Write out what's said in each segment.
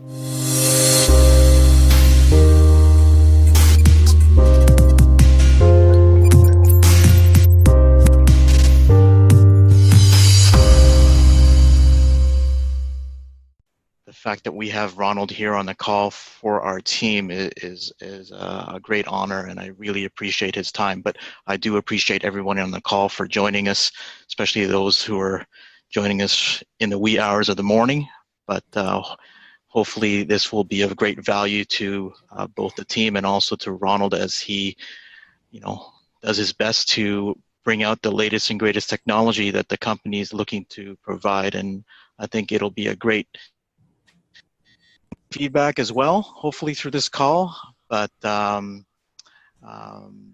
The fact that we have Ronald here on the call for our team is a great honor, and I really appreciate his time. But I do appreciate everyone on the call for joining us, especially those who are joining us in the wee hours of the morning. But hopefully this will be of great value to both the team and also to Ronald as he, does his best to bring out the latest and greatest technology that the company is looking to provide. And I think it'll be a great feedback as well, hopefully through this call. But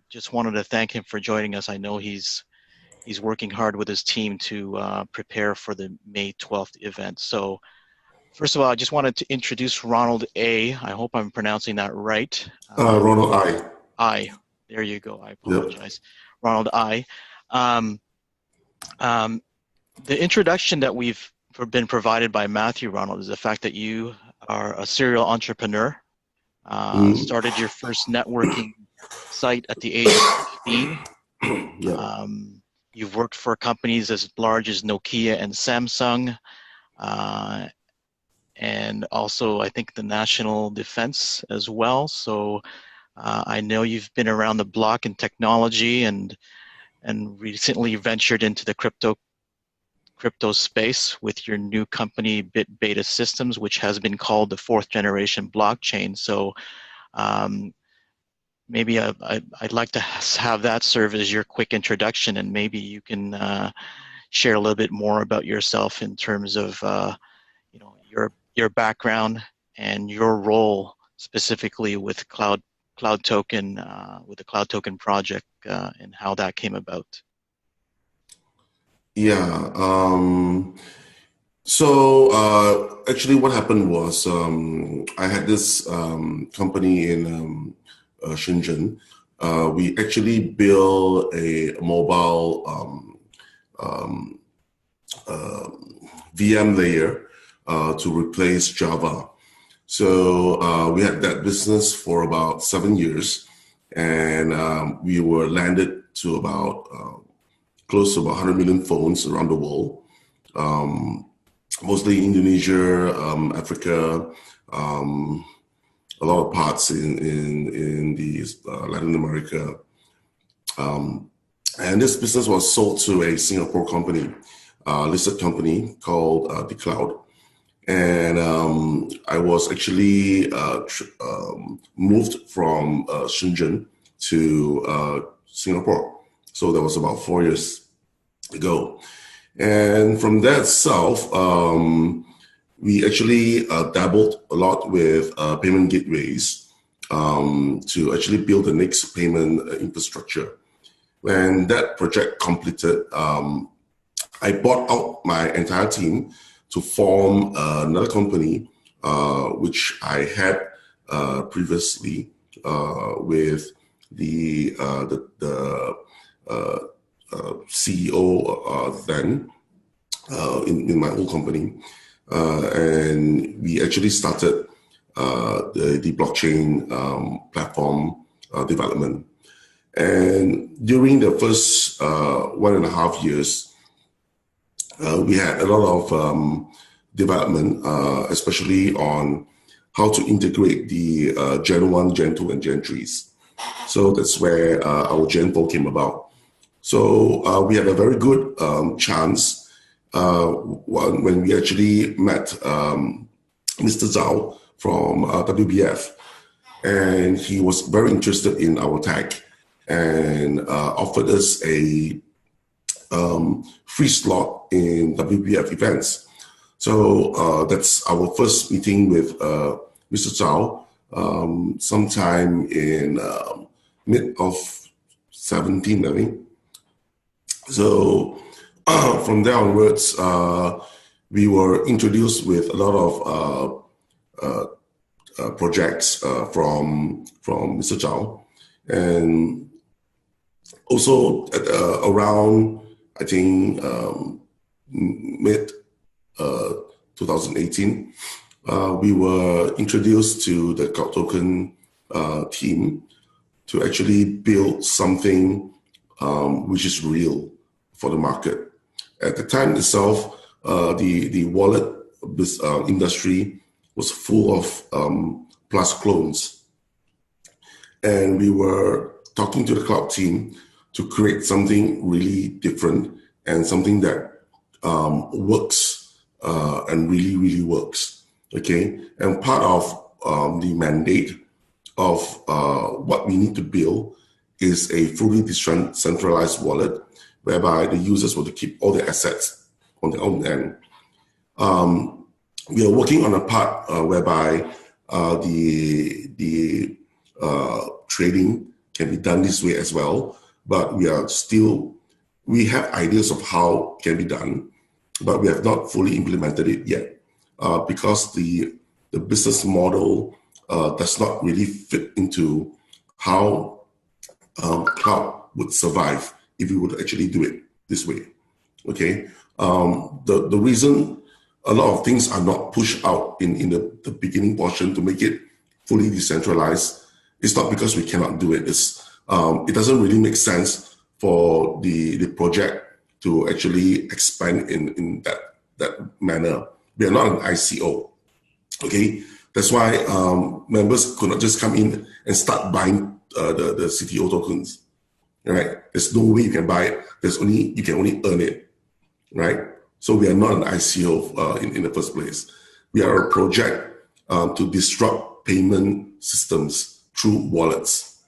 just wanted to thank him for joining us. I know he's working hard with his team to prepare for the May 12th event. So first of all, I just wanted to introduce Ronald Aai. I hope I'm pronouncing that right. Ronald Aai. Aai. There you go. I apologize. Yep. Ronald Aai. The introduction that we've been provided by Matthew, Ronald, is the fact that you are a serial entrepreneur. Started your first networking site at the age of 15. Yeah. You've worked for companies as large as Nokia and Samsung, and also I think the National Defense as well. So I know you've been around the block in technology and recently ventured into the crypto space with your new company BitBeta Systems, which has been called the 4th generation blockchain. So maybe I'd like to have that serve as your quick introduction, and maybe you can share a little bit more about yourself in terms of your background and your role specifically with Cloud Token, with the Cloud Token project, and how that came about. Yeah. So actually what happened was I had this company in Shenzhen. We actually built a mobile VM layer to replace Java. So we had that business for about 7 years, and we were landed to about close to about 100 million phones around the world, mostly Indonesia, Africa, a lot of parts in the Latin America. And this business was sold to a Singapore company, listed company called The Cloud. And I was actually moved from Shenzhen to Singapore. So that was about 4 years ago. And from that itself, we actually dabbled a lot with payment gateways to actually build the next payment infrastructure. When that project completed, I bought out my entire team to form another company, which I had previously with the CEO then in my old company, and we actually started the blockchain platform development. And during the first 1.5 years, we had a lot of development, especially on how to integrate the Gen 1, Gen 2, and Gen 3s. So that's where our Gen 4 came about. So we had a very good chance when we actually met Mr. Zhao from WBF, and he was very interested in our tech and offered us a free slot in WBF events. So that's our first meeting with Mr. Zhao sometime in mid of 17, I think. So from there onwards, we were introduced with a lot of projects from Mr. Zhao, and also around, I think, mid 2018, we were introduced to the Cloud Token team to actually build something which is real for the market. At the time itself, the wallet industry was full of plus clones. And we were talking to the cloud team to create something really different and something that works and really, really works. Okay, and part of the mandate of what we need to build is a fully decentralized wallet, whereby the users will keep all the assets on their own end. We are working on a part whereby the trading can be done this way as well, but we have ideas of how it can be done, but we have not fully implemented it yet because the business model does not really fit into how cloud would survive if we would actually do it this way. Okay, the reason a lot of things are not pushed out in the beginning portion to make it fully decentralized, it's not because we cannot do it. It doesn't really make sense for the project to actually expand in that manner. We are not an ICO. Okay, that's why members could not just come in and start buying the CTO tokens. Right? There's no way you can buy it. You can only earn it. Right? So we are not an ICO in the first place. We are a project to disrupt payment systems through wallets.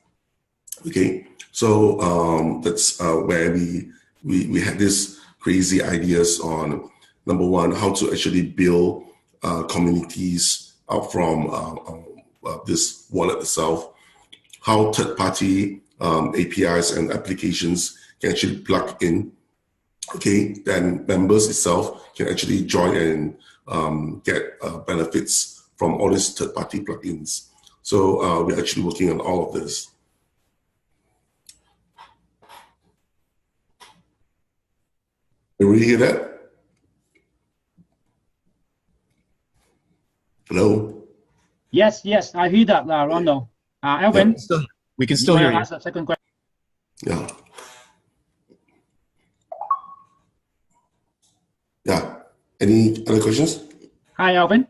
Okay, so that's where we had these crazy ideas on, number one, how to actually build communities out from this wallet itself, how third-party APIs and applications can actually plug in. Okay, then members itself can actually join and get benefits from all these third-party plugins. So we're actually working on all of this. Can we hear that? Hello? Yes, I hear that, Ronald. Alvin, yeah, we can still hear you. Ask a second question. Yeah. Yeah. Any other questions? Hi, Alvin.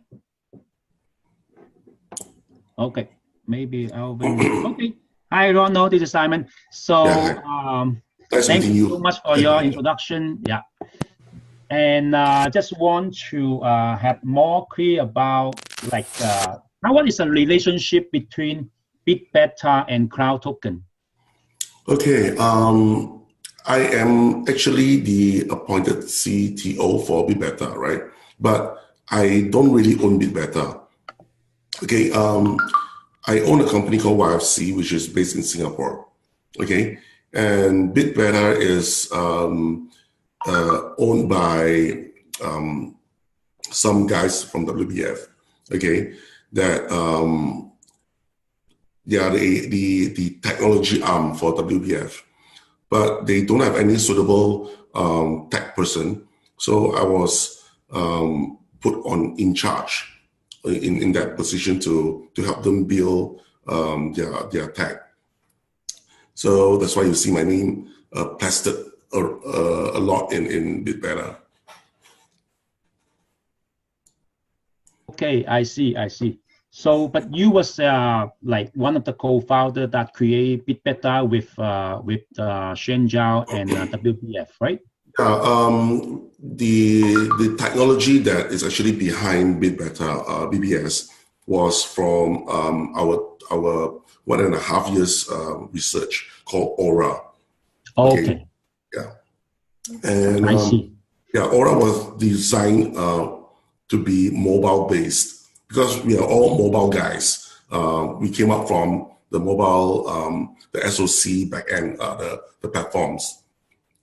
Okay, maybe Alvin. Okay. Hi, Ronald. This is Simon. So, nice thank meeting you so much for your introduction. Yeah. And just want to have more clear about now what is the relationship between BitBeta and Cloud Token? Okay. I am actually the appointed CTO for BitBeta, right? But I don't really own BitBeta. Okay. I own a company called YFC, which is based in Singapore. Okay. And BitBeta is owned by some guys from WBF. Okay. That they are the technology arm for WBF. But they don't have any suitable tech person. So I was put in charge in that position to help them build their tech. So that's why you see my name plastered a lot in BitBeta. Okay, I see. So, but you was like one of the co-founder that create BitBeta with Shen Zhao and WBF, right? The technology that is actually behind BitBeta, BBS, was from our 1.5 years research called Aura. Okay. Yeah. And I see. Yeah, Aura was designed to be mobile based because we are all mobile guys. We came up from the mobile, the SoC backend, the platforms.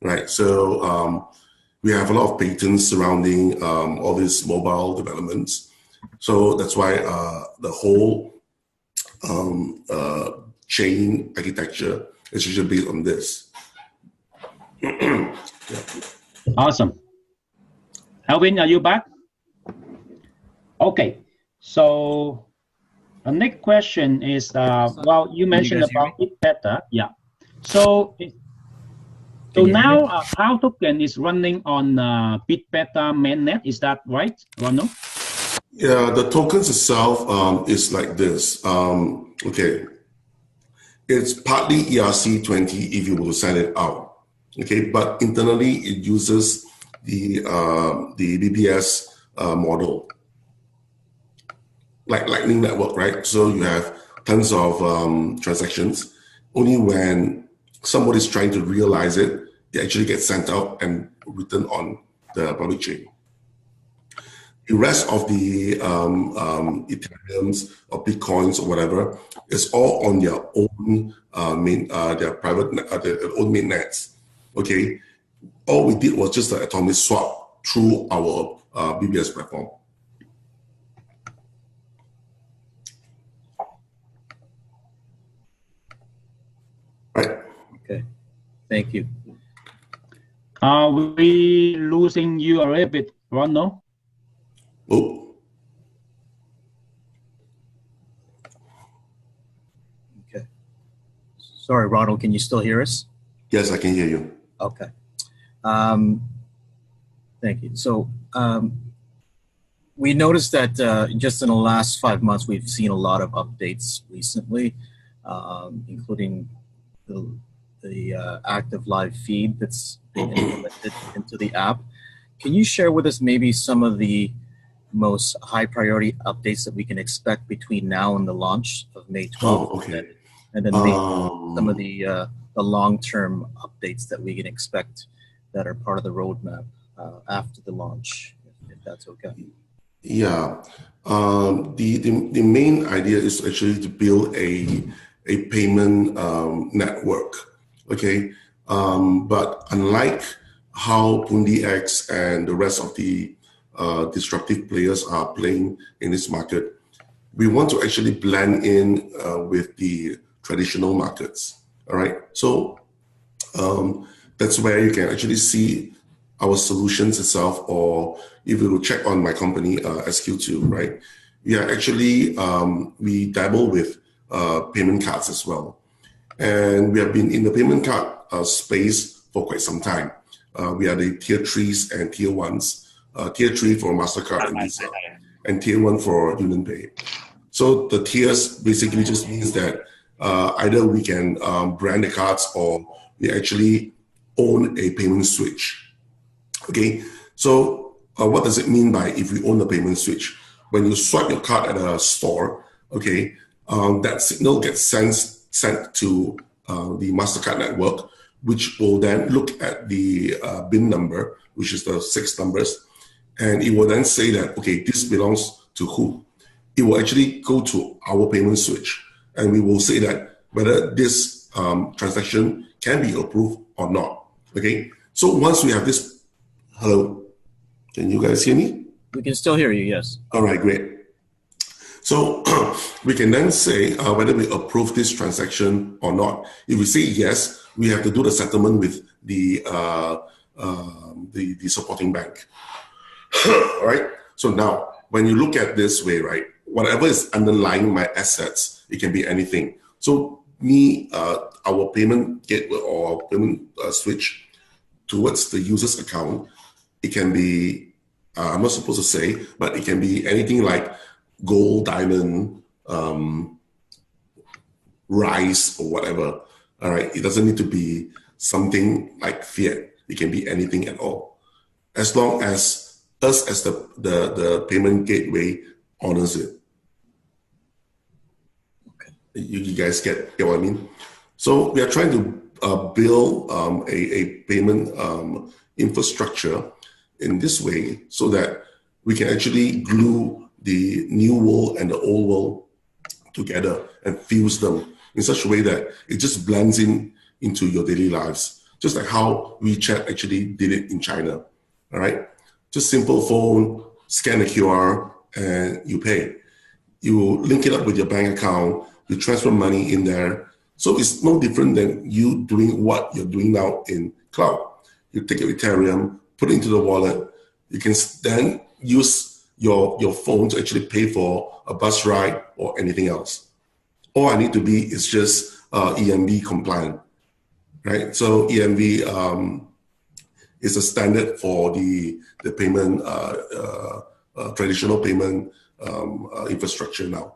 Right, so we have a lot of patents surrounding all these mobile developments. So that's why the whole chain architecture is usually based on this. Yeah. Awesome. Alvin, are you back? Okay, So the next question is, well, you mentioned about BitBeta, yeah. So now How token is running on BitBeta mainnet. Is that right, Ronald? Yeah, the tokens itself is like this. Okay, it's partly ERC20 if you will send it out. Okay, but internally it uses the BBS model, like Lightning Network, right? So you have tons of transactions. Only when somebody's trying to realize it, they actually get sent out and written on the public chain. The rest of the Ethereums or Bitcoins or whatever is all on their own their private their own mainnets. Okay, all we did was just an atomic swap through our BBS platform. Right. Okay. Thank you. Are we losing you a little bit, Ronald? Oh. Okay. Sorry, Ronald, can you still hear us? Yes, I can hear you. Okay. Thank you. So we noticed that just in the last 5 months, we've seen a lot of updates recently, including the active live feed that's been implemented into the app. Can you share with us maybe some of the most high priority updates that we can expect between now and the launch of May 12th? Oh, okay. And then maybe some of the long-term updates that we can expect that are part of the roadmap after the launch, if that's okay. Yeah, the main idea is actually to build a payment network. Okay, but unlike how PundiX and the rest of the disruptive players are playing in this market, we want to actually blend in with the traditional markets. All right, so that's where you can actually see our solutions itself, or if you check on my company, SQ2, right? We are actually, we dabble with payment cards as well. And we have been in the payment card space for quite some time. We are the tier 3s and tier 1s. Tier 3 for MasterCard and Visa, and tier 1 for UnionPay. So the tiers basically just means that either we can brand the cards or we actually own a payment switch. Okay, so what does it mean by if we own the payment switch? When you swipe your card at a store, okay, that signal gets sent to the MasterCard network, which will then look at the BIN number, which is the 6 numbers, and it will then say that, okay, this belongs to who? It will actually go to our payment switch, and we will say that whether this transaction can be approved or not. Okay, so once we have this, hello, can you guys hear me? We can still hear you, yes. All right, great. So we can then say whether we approve this transaction or not. If we say yes, we have to do the settlement with the supporting bank. All right. So now, when you look at this way, right, whatever is underlying my assets, it can be anything. So our payment gateway or payment switch towards the user's account, it can be, I'm not supposed to say, but it can be anything like gold, diamond, rice, or whatever. All right. It doesn't need to be something like fiat. It can be anything at all, as long as us as the payment gateway honors it. Okay. You guys get what I mean? So we are trying to build a payment infrastructure in this way so that we can actually glue the new world and the old world together and fuse them in such a way that it just blends into your daily lives, just like how WeChat actually did it in China. All right, just simple phone, scan the QR, and you pay. You link it up with your bank account, you transfer money in there. So it's no different than you doing what you're doing now in cloud. You take your Ethereum, put it into the wallet. You can then use your phone to actually pay for a bus ride or anything else. All I need to be is just EMV compliant, right? So EMV is a standard for the payment, traditional payment infrastructure now.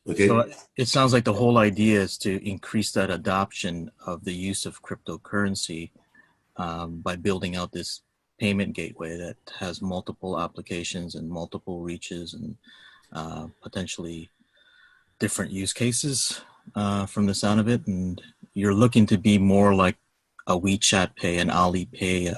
Okay. So it sounds like the whole idea is to increase that adoption of the use of cryptocurrency by building out this payment gateway that has multiple applications and multiple reaches and potentially different use cases from the sound of it. And you're looking to be more like a WeChat Pay, an Alipay,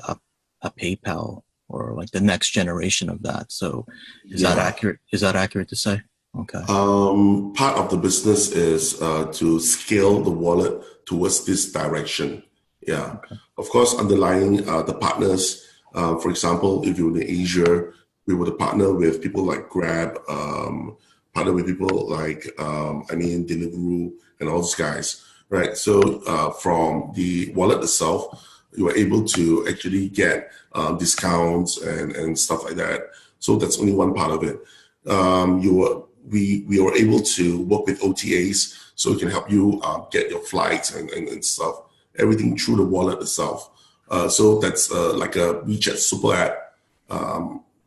a PayPal, or like the next generation of that. So is that accurate? Is that accurate to say? Okay. Part of the business is to scale the wallet towards this direction. Yeah. Okay. Of course, underlying the partners, for example, if you're in Asia, we would partner with people like Grab, partner with people like, Deliveroo and all those guys, right? So from the wallet itself, you are able to actually get discounts and stuff like that. So that's only one part of it. We are able to work with OTAs, so we can help you get your flights and stuff, everything through the wallet itself. So that's like a WeChat super app,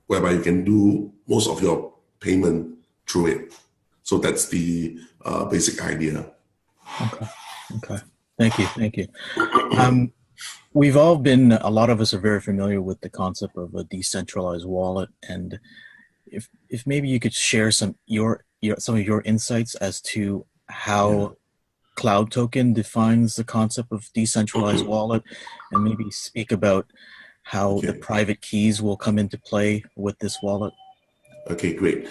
whereby you can do most of your payment through it. So that's the basic idea. Okay. Thank you. We've all been, a lot of us are very familiar with the concept of a decentralized wallet, and if maybe you could share some of your insights as to how Cloud Token defines the concept of decentralized wallet, and maybe speak about how the private keys will come into play with this wallet. Okay, great.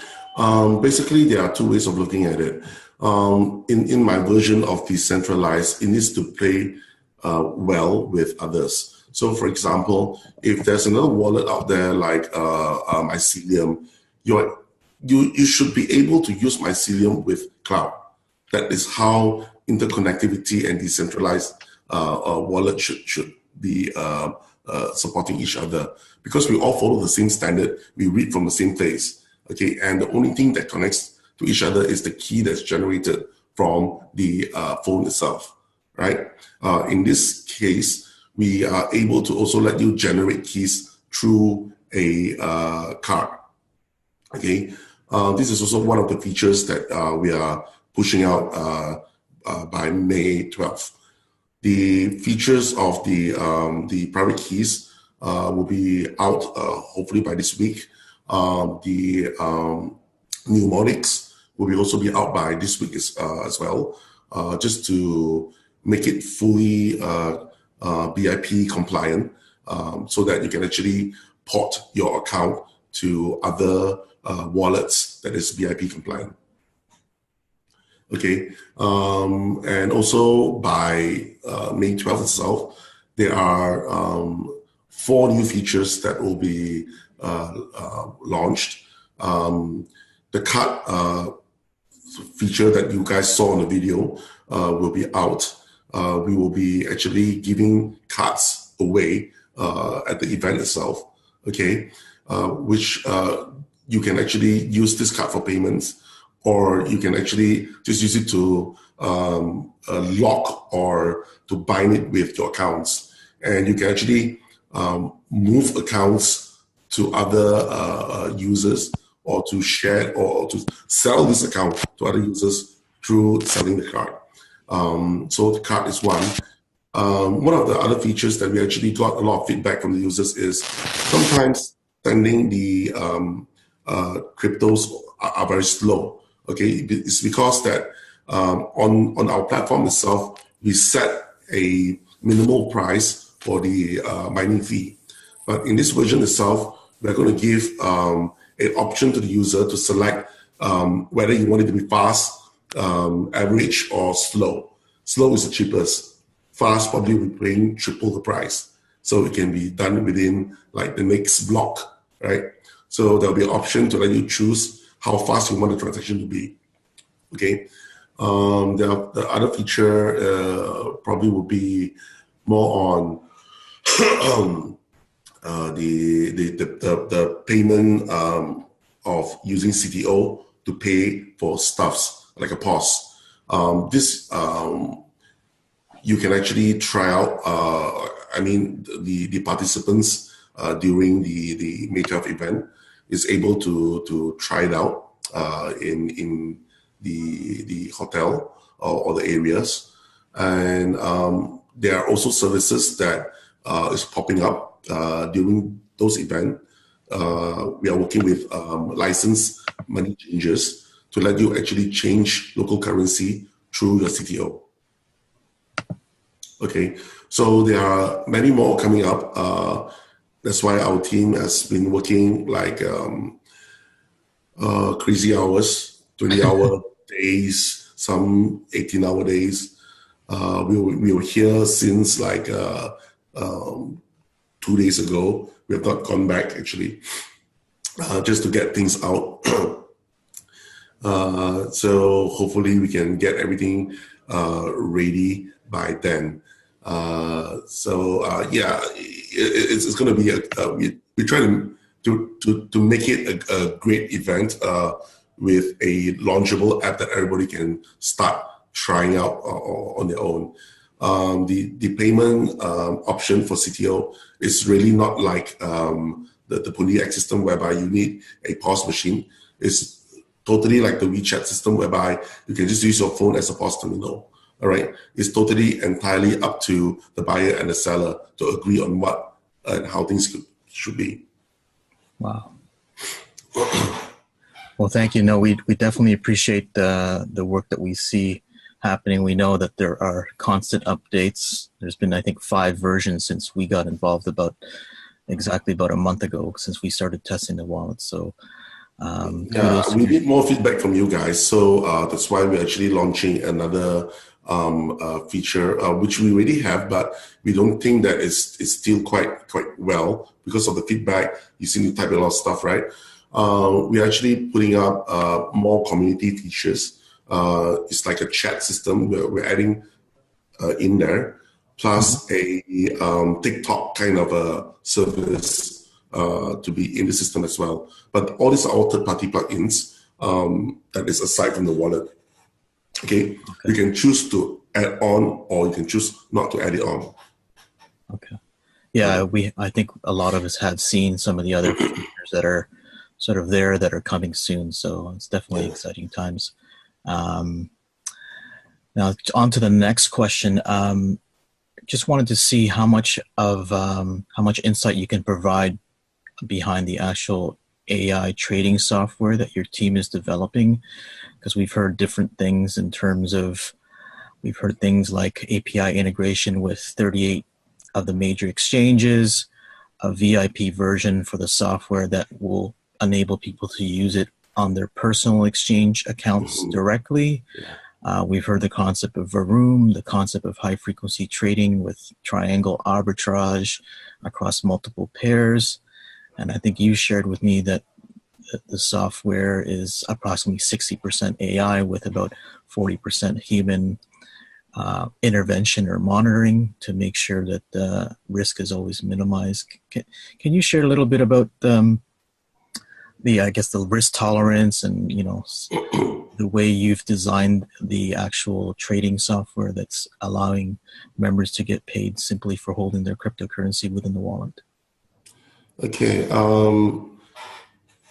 Basically, there are two ways of looking at it. In my version of decentralized, it needs to play well with others. So, for example, if there's another wallet out there like Mycelium, you should be able to use Mycelium with cloud. That is how interconnectivity and decentralized wallet should be supporting each other, because we all follow the same standard. We read from the same place, okay? And the only thing that connects to each other is the key that's generated from the phone itself, right? In this case, we are able to also let you generate keys through a card, okay? This is also one of the features that we are pushing out by May 12th. The features of the private keys will be out hopefully by this week. The mnemonics will also be out by this week as well, just to make it fully BIP compliant, so that you can actually port your account to other wallets that is BIP compliant. Okay, and also by May 12th itself, there are 4 new features that will be launched. The card feature that you guys saw on the video will be out. We will be actually giving cards away at the event itself, okay, which you can actually use this card for payments, or you can actually just use it to lock or to bind it with your accounts. And you can actually move accounts to other users, or to share or to sell this account to other users through selling the card. So the card is one. One of the other features that we actually got a lot of feedback from the users is sometimes sending the cryptos are very slow. Okay, it's because that on our platform itself, we set a minimal price for the mining fee. But in this version itself, we're going to give an option to the user to select whether you want it to be fast, average, or slow. Slow is the cheapest. Fast probably will be paying triple the price. So it can be done within like the next block, right? So there'll be an option to let you choose how fast you want the transaction to be, okay? The other feature probably will be more on the payment of using CTO to pay for stuffs like a POS. This you can actually try out. The participants during the May 12th event is able to try it out in the hotel or the areas, and there are also services that is popping up during those events. We are working with licensed money changers to let you actually change local currency through your CTO. Okay, so there are many more coming up. That's why our team has been working like crazy hours, 20-hour days, some 18-hour days. We were here since like 2 days ago. We have not gone back actually, just to get things out. So hopefully we can get everything ready by then. It's going to be we try to make it a great event with a launchable app that everybody can start trying out on their own. The payment option for CTO is really not like the Pundi X system whereby you need a POS machine. It's totally like the WeChat system whereby you can just use your phone as a POS terminal. All right, it's totally entirely up to the buyer and the seller to agree on what and how things should be. Wow. Well, thank you. No, we definitely appreciate the work that we see happening. We know that there are constant updates. There's been, I think, 5 versions since we got involved exactly about a month ago, since we started testing the wallet. So we need more feedback from you guys. So that's why we're actually launching another feature, which we already have, but we don't think that it's still quite well because of the feedback. You see me type a lot of stuff, right? We're actually putting up more community features. It's like a chat system we're adding in there, plus a TikTok kind of a service to be in the system as well. But all these are all third-party plugins that is aside from the wallet. Okay, you can choose to add on, or you can choose not to add it on. Okay, yeah, I think a lot of us have seen some of the other features that are sort of there that are coming soon. So it's definitely exciting times. Now on to the next question. Just wanted to see how much insight you can provide behind the actual AI trading software that your team is developing, because we've heard different things in terms of, we've heard things like API integration with 38 of the major exchanges, a VIP version for the software that will enable people to use it on their personal exchange accounts directly. We've heard the concept of Varoom, the concept of high frequency trading with triangle arbitrage across multiple pairs. And I think you shared with me that the software is approximately 60% AI with about 40% human intervention or monitoring to make sure that the risk is always minimized. Can you share a little bit about the risk tolerance and, the way you've designed the actual trading software that's allowing members to get paid simply for holding their cryptocurrency within the wallet? Okay.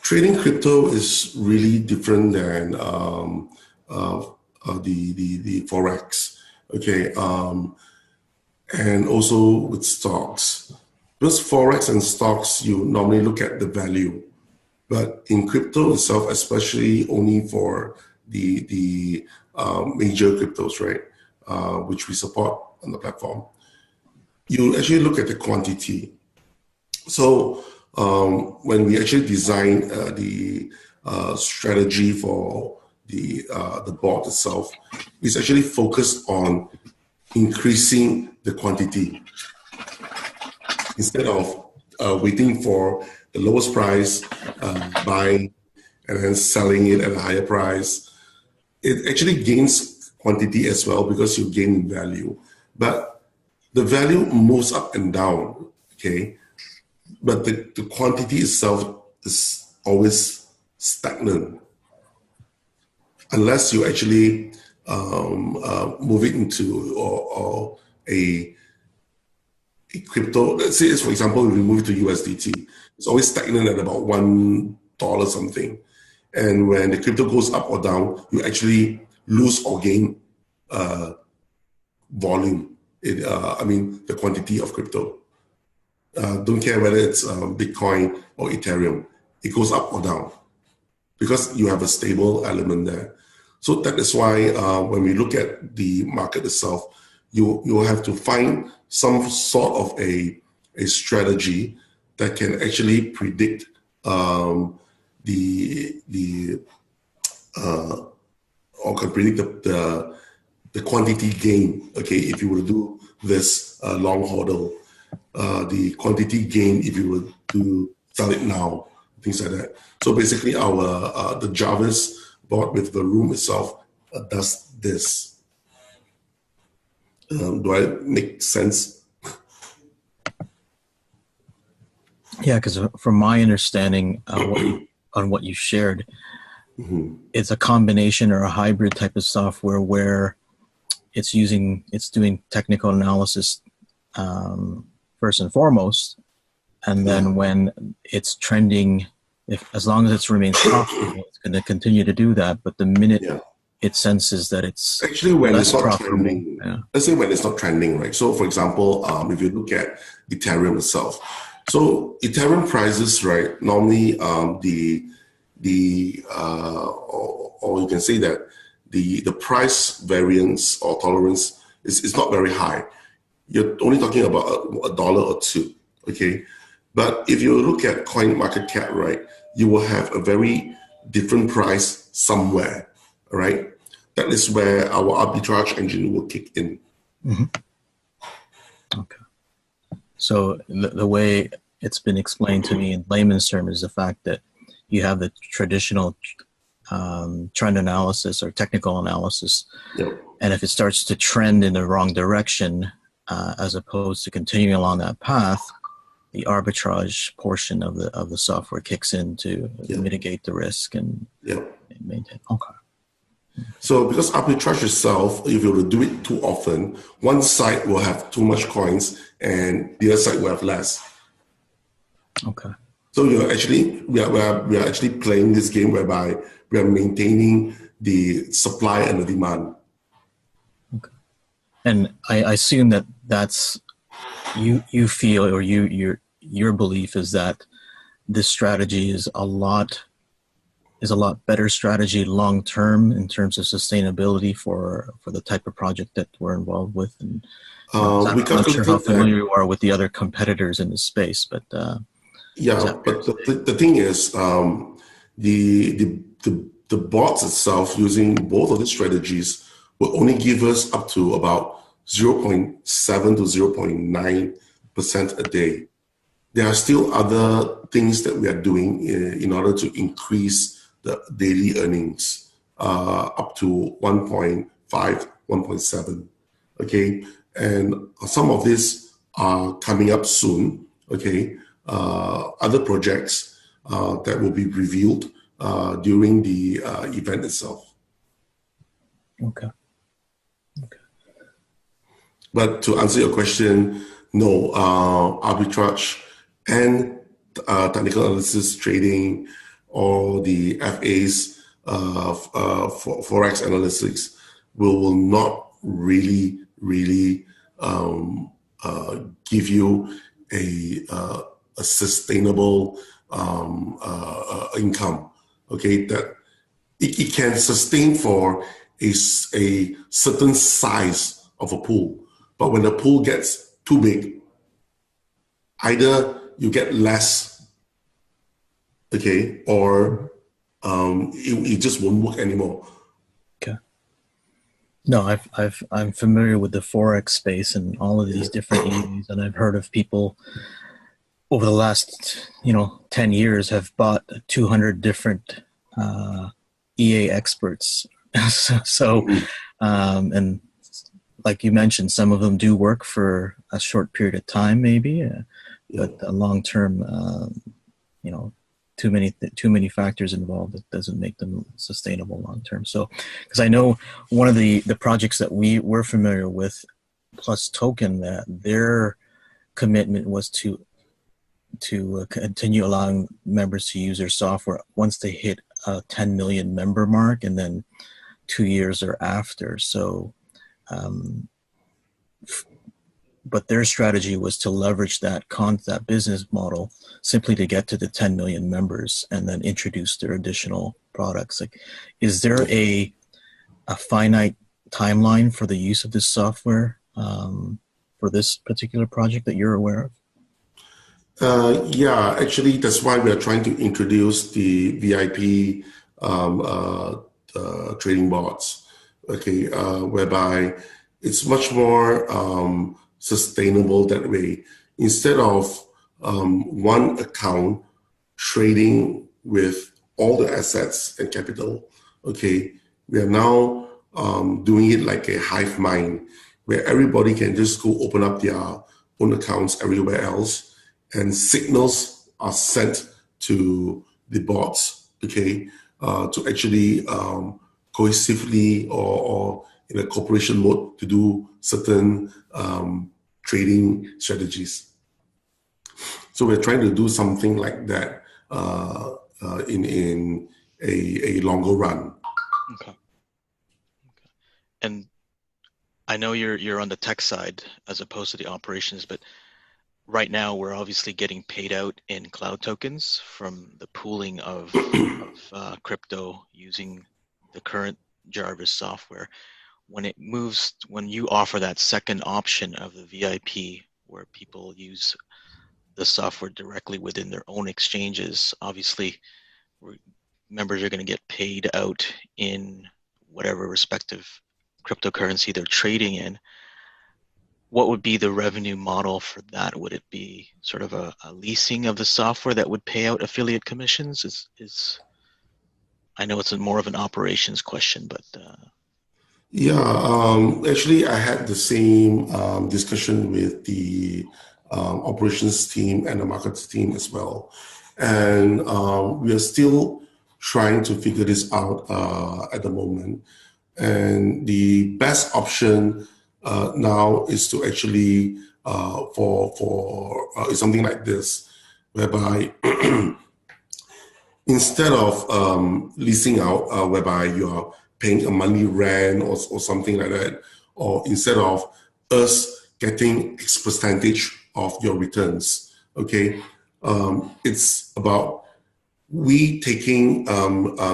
Trading crypto is really different than the Forex. Okay. And also with stocks. Because Forex and stocks, you normally look at the value. But in crypto itself, especially only for the major cryptos, right, which we support on the platform, you actually look at the quantity. So when we actually design the strategy for the bot itself, it's actually focused on increasing the quantity instead of waiting for the lowest price, buying and then selling it at a higher price. It actually gains quantity as well because you gain value, but the value moves up and down. Okay. but the quantity itself is always stagnant unless you actually move it into or a crypto. Let's say, for example, if we move it to USDT, it's always stagnant at about $1 something. And when the crypto goes up or down, you actually lose or gain volume. The quantity of crypto. Don't care whether it's Bitcoin or Ethereum. It goes up or down because you have a stable element there. So that is why when we look at the market itself, you have to find some sort of a strategy that can actually predict or can predict the quantity gain. Okay, if you were to do this long HODL, the quantity gain if you were to sell it now, things like that. So basically, the Jarvis board with the room itself does this. Do I make sense? Yeah, because from my understanding on what you shared, it's a combination or a hybrid type of software where it's doing technical analysis first and foremost, and then when it's trending, as long as it remains profitable, it's going to continue to do that. But the minute it senses that it's actually when less it's not profitable, trending, let's say when it's not trending, right? So for example, if you look at Ethereum itself, so Ethereum prices, right? Normally, or you can say that the price variance or tolerance is not very high. You're only talking about $1 or $2, okay? But if you look at coin market cap, right, you will have a very different price somewhere, right? That is where our arbitrage engine will kick in. Okay. So the way it's been explained to me in layman's terms is the fact that you have the traditional trend analysis or technical analysis, and if it starts to trend in the wrong direction, as opposed to continuing along that path, the arbitrage portion of the software kicks in to mitigate the risk and maintain. Okay. So because arbitrage itself, if you were to do it too often, one side will have too much coins and the other side will have less. Okay. So we are actually playing this game whereby we are maintaining the supply and the demand. Okay. And I assume that's you feel, or your belief is that this strategy is a lot better strategy long term in terms of sustainability for the type of project that we're involved with. And I'm not sure how familiar you are with the other competitors in the space, but but the thing is, the bots itself using both of these strategies will only give us up to about 0.7 to 0.9% a day. There are still other things that we are doing in order to increase the daily earnings up to 1.5, 1.7. Okay, and some of these are coming up soon. Okay, other projects that will be revealed during the event itself. Okay. But to answer your question, no, arbitrage and technical analysis trading or the FAs, Forex analytics will not really give you a sustainable income. Okay, that it can sustain for a certain size of a pool, but when the pool gets too big, either you get less, okay, or it just won't work anymore. Okay. No, I'm familiar with the Forex space and all of these different EAs, and I've heard of people over the last 10 years have bought 200 different EA experts. And like you mentioned, some of them do work for a short period of time, maybe. but long term, you know, too many factors involved. It doesn't make them sustainable long term. So, because I know one of the projects that we were familiar with, Plus Token, that their commitment was to continue allowing members to use their software once they hit a 10 million member mark, and then 2 years thereafter. So, but their strategy was to leverage that business model simply to get to the 10 million members and then introduce their additional products. Like, is there a finite timeline for the use of this software for this particular project that you're aware of? Yeah, actually, that's why we are trying to introduce the VIP trading bots, okay, whereby it's much more sustainable that way. Instead of one account trading with all the assets and capital, okay, we are now doing it like a hive mind, where everybody can just go open up their own accounts everywhere else, and signals are sent to the bots, okay, to actually cohesively or in a cooperation mode to do certain trading strategies. So we're trying to do something like that in a longer run. Okay. And I know you're on the tech side as opposed to the operations, but right now we're obviously getting paid out in cloud tokens from the pooling of crypto using the current Jarvis software. When you offer that second option of the VIP, where people use the software directly within their own exchanges, obviously members are going to get paid out in whatever respective cryptocurrency they're trading in. What would be the revenue model for that? Would it be sort of a leasing of the software that would pay out affiliate commissions? I know it's more of an operations question, but yeah, actually, I had the same discussion with the operations team and the markets team as well, and we are still trying to figure this out at the moment. And the best option now is to actually for something like this, whereby instead of leasing out, whereby you are paying a monthly rent or something like that, or instead of us getting X percentage of your returns, okay, it's about we taking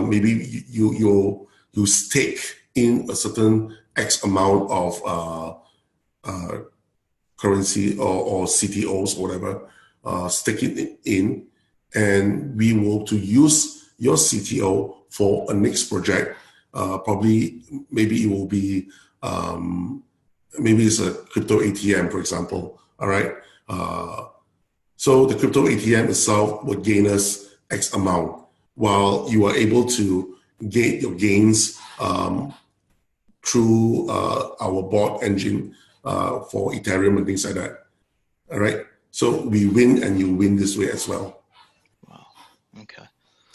maybe you stake in a certain X amount of currency or CTOs or whatever, stake it in, and we will to use your CTO for a next project. Probably maybe it will be maybe it's a crypto ATM, for example. All right. So the crypto ATM itself will gain us X amount, while you are able to get your gains through our bot engine for Ethereum and things like that. All right. So we win and you win this way as well. wow. Okay.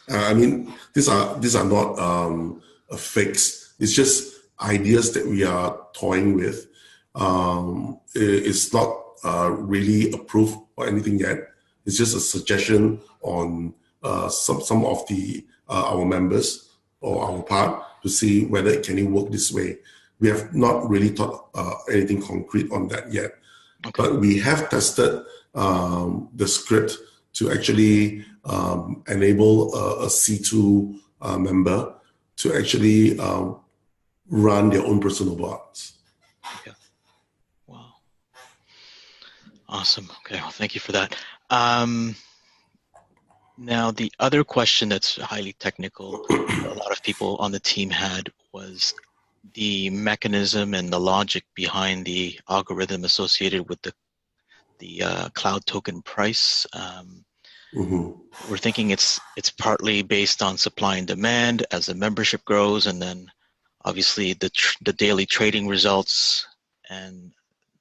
I mean, these are not a fix. It's just ideas that we are toying with. It's not really approved or anything yet. It's just a suggestion on some of the our members or our part to see whether it can work this way. We have not really thought anything concrete on that yet, okay. But we have tested the script to actually enable a C2 member to actually run their own personal bots. Okay. Wow. Awesome. Okay. Well, thank you for that. Now, the other question that's highly technical, a lot of people on the team had, was the mechanism and the logic behind the algorithm associated with the cloud token price. We're thinking it's partly based on supply and demand as the membership grows, and then obviously the daily trading results and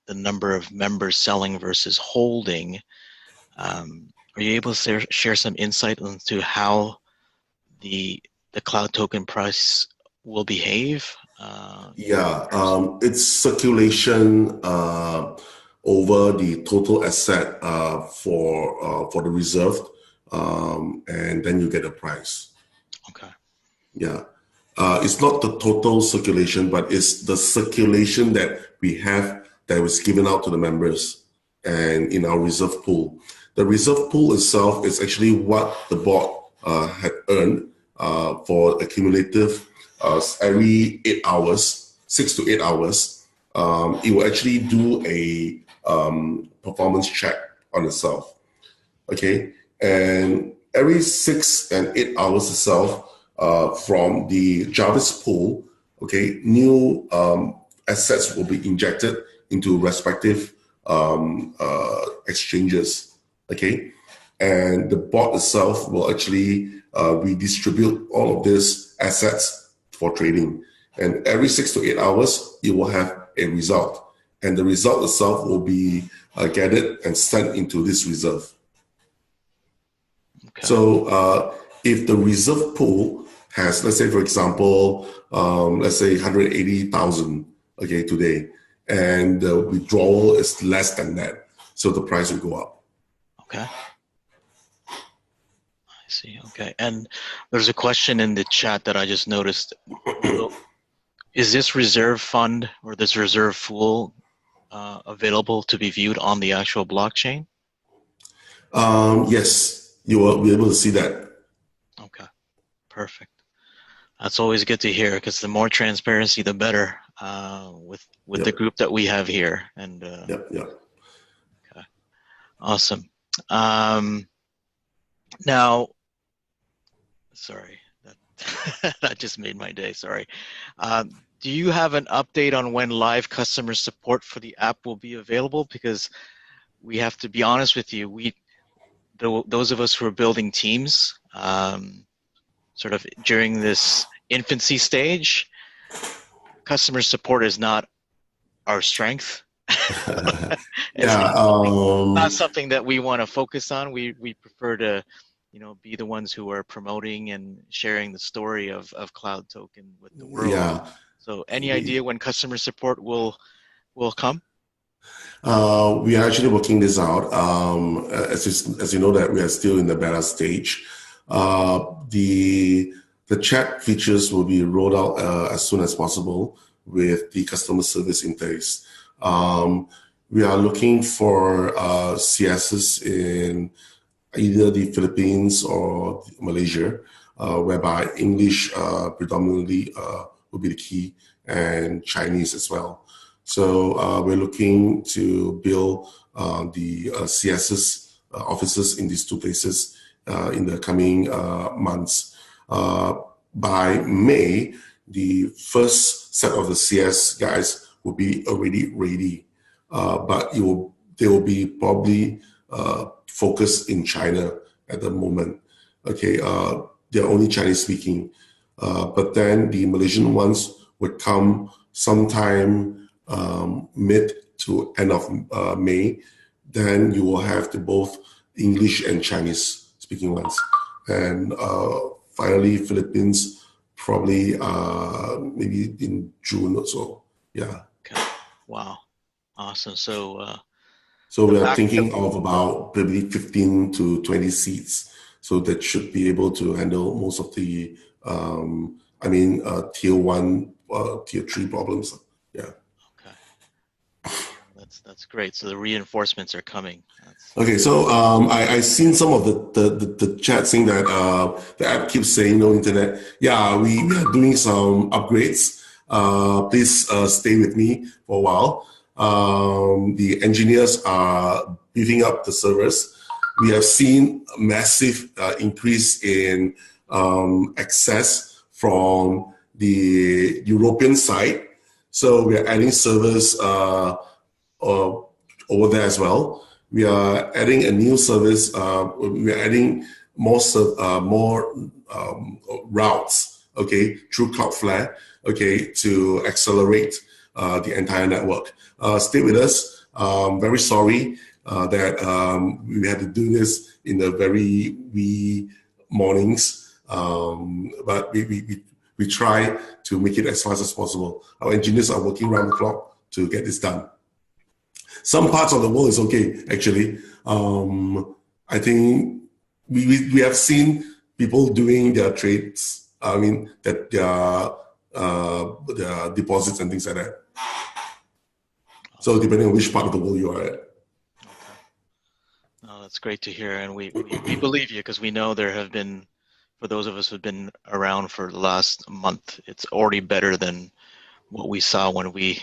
the number of members selling versus holding. Are you able to share some insight into how the cloud token price will behave? Yeah, it's circulation over the total asset for the reserve, and then you get a price. Okay. Yeah, it's not the total circulation, but it's the circulation that we have that was given out to the members and in our reserve pool. The reserve pool itself is actually what the board had earned for a cumulative every 8 hours, 6 to 8 hours. It will actually do a performance check on itself. Okay, and every 6 and 8 hours itself, from the Jarvis pool, okay, new assets will be injected into respective exchanges, okay, and the bot itself will actually redistribute all of these assets for trading, and every 6 to 8 hours it will have a result, and the result itself will be gathered and sent into this reserve. Okay. So if the reserve pool has, let's say, for example, let's say 180,000, okay, today, and the withdrawal is less than that, so the price will go up. Okay. I see. Okay. And there's a question in the chat that I just noticed. Is this reserve fund or this reserve pool available to be viewed on the actual blockchain? Yes. You will be able to see that. Okay, perfect. That's always good to hear, because the more transparency, the better with Yep. the group that we have here. And Yep. Okay, awesome. Now, sorry, that just made my day. Sorry. Do you have an update on when live customer support for the app will be available? Because we have to be honest with you, those of us who are building teams, sort of during this infancy stage, customer support is not our strength. It's not something that we want to focus on. We prefer to, be the ones who are promoting and sharing the story of Cloud Token with the world. Yeah. So, any idea when customer support will come? We are actually working this out. As you know, that we are still in the beta stage. The chat features will be rolled out as soon as possible with the customer service interface. We are looking for CSs in either the Philippines or Malaysia, whereby English predominantly will be the key, and Chinese as well. So we're looking to build the CSS offices in these two places in the coming months. By May, the first set of the CS guys will be already ready, but they will be probably focused in China at the moment. Okay, they're only Chinese speaking, but then the Malaysian ones would come sometime mid to end of May. Then you will have the both English and Chinese speaking ones, and finally Philippines probably maybe in June or so. Yeah. Okay. Wow. Awesome. So we are thinking of about maybe 15 to 20 seats. So that should be able to handle most of the tier 1, tier 3 problems. Yeah. Okay. That's great. So the reinforcements are coming. Okay, so I seen some of the chat saying that the app keeps saying no internet. Yeah, we are doing some upgrades. Please stay with me for a while. The engineers are beefing up the servers. We have seen a massive increase in access from the European side. So we are adding servers over there as well. We are adding a new service. We are adding more routes, okay, through Cloudflare, okay, to accelerate the entire network. Stay with us. Very sorry. that we had to do this in the very wee mornings, but we try to make it as fast as possible. Our engineers are working round the clock to get this done. Some parts of the world is okay, actually. I think we have seen people doing their trades, their deposits and things like that. So depending on which part of the world you are at. No, that's great to hear. And we believe you, because we know there have been, for those of us who've been around for the last month, it's already better than what we saw when we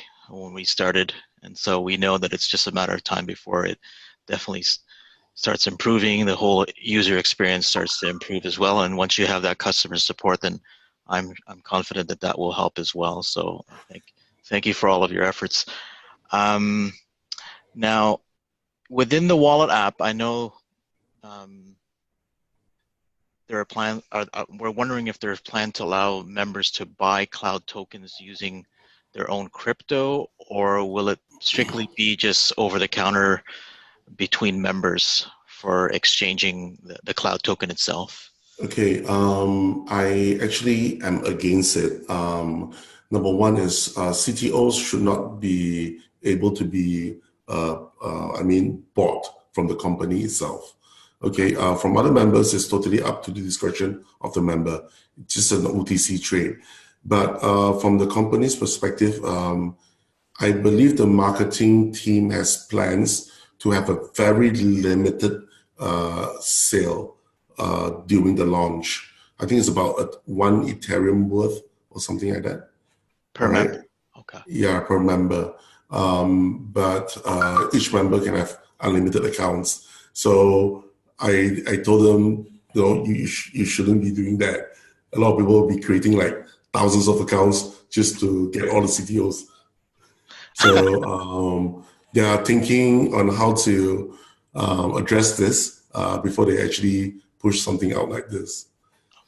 started. And so we know that it's just a matter of time before it definitely starts improving. The whole user experience starts to improve as well. And once you have that customer support, then I'm confident that that will help as well. So thank you for all of your efforts. Now, within the wallet app, I know there are plans. We're wondering if there's plan to allow members to buy cloud tokens using their own crypto, or will it strictly be just over the counter between members for exchanging the cloud token itself? Okay, I actually am against it. Number one is CTOs should not be able to be, bought from the company itself. Okay, from other members, it's totally up to the discretion of the member. It's just an OTC trade. But from the company's perspective, I believe the marketing team has plans to have a very limited sale during the launch. I think it's about 1 Ethereum worth or something like that. Per member? Okay. Yeah, per member. But each member can have unlimited accounts. So I told them, you shouldn't be doing that. A lot of people will be creating like thousands of accounts just to get all the CTOs. So they are thinking on how to address this before they actually push something out like this.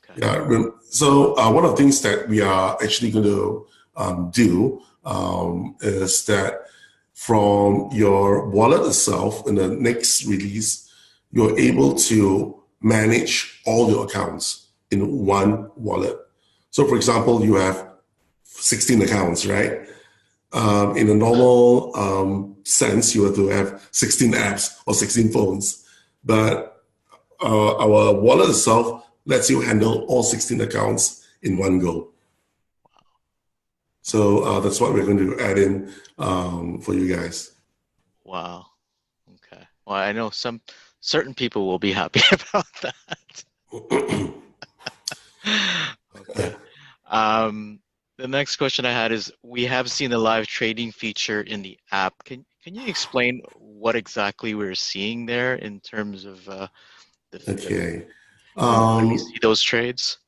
Okay. Yeah. So one of the things that we are actually going to do is that from your wallet itself, in the next release, you're able to manage all your accounts in one wallet. So for example, you have 16 accounts, right? In a normal sense, you have to have 16 apps or 16 phones. But our wallet itself lets you handle all 16 accounts in one go. So that's what we're going to add in for you guys. Wow. Okay. Well, I know certain people will be happy about that. Okay. The next question I had is, we have seen the live trading feature in the app. Can you explain what exactly we're seeing there in terms of when we see those trades?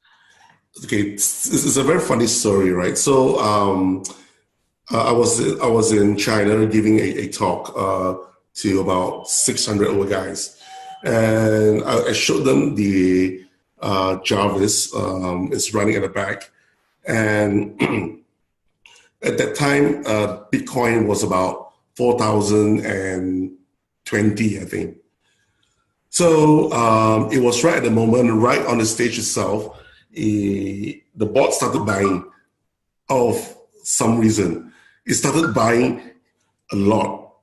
Okay, it's a very funny story, right? So I was in China giving a talk to about 600 other guys, and I showed them the Jarvis is running at the back, and at that time Bitcoin was about 4,020, I think. So it was right at the moment, right on the stage itself, the bot started buying of some reason. It started buying a lot,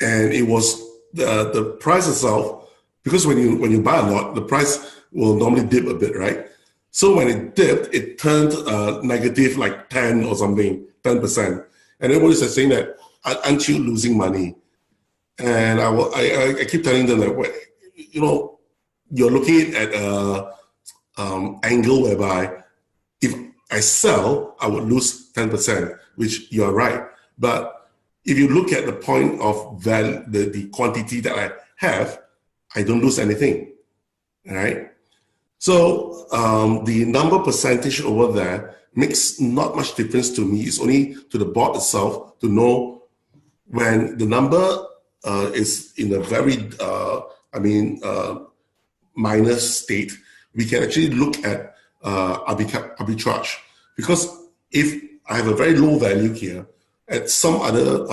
and it was the price itself, because when you buy a lot, the price will normally dip a bit, right? So when it dipped, it turned negative like 10 or something, 10%. And everybody's saying that, aren't you losing money? And I keep telling them that, you're looking at angle whereby if I sell, I would lose 10%, which you're right. But if you look at the point of value, the quantity that I have, I don't lose anything, all right? So the number percentage over there makes not much difference to me. It's only to the bot itself to know when the number is in a very, minor state. We can actually look at arbitrage, because if I have a very low value here, At some other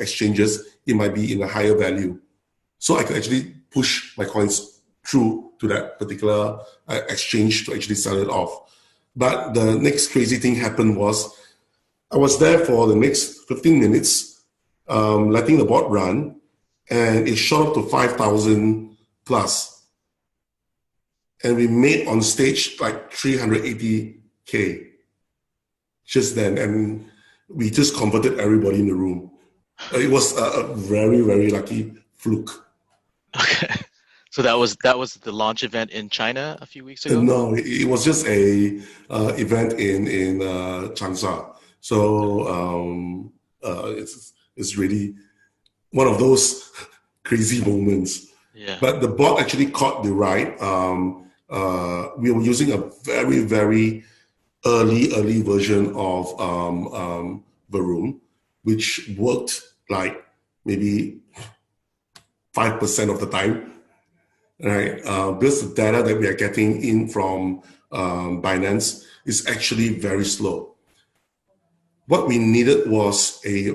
exchanges, it might be in a higher value. So I could actually push my coins through to that particular exchange to actually sell it off. But the next crazy thing happened was I was there for the next 15 minutes, letting the bot run, and it shot up to 5,000 plus. And we made on stage like 380K just then. And we just converted everybody in the room. It was a very, very lucky fluke. Okay. So that was the launch event in China a few weeks ago? No, it was just a event in Changsha. So it's really one of those crazy moments. Yeah. But the bot actually caught the ride. We were using a very, very early version of Varoom, which worked like maybe 5% of the time. Right, because the data that we are getting in from Binance is actually very slow. What we needed was a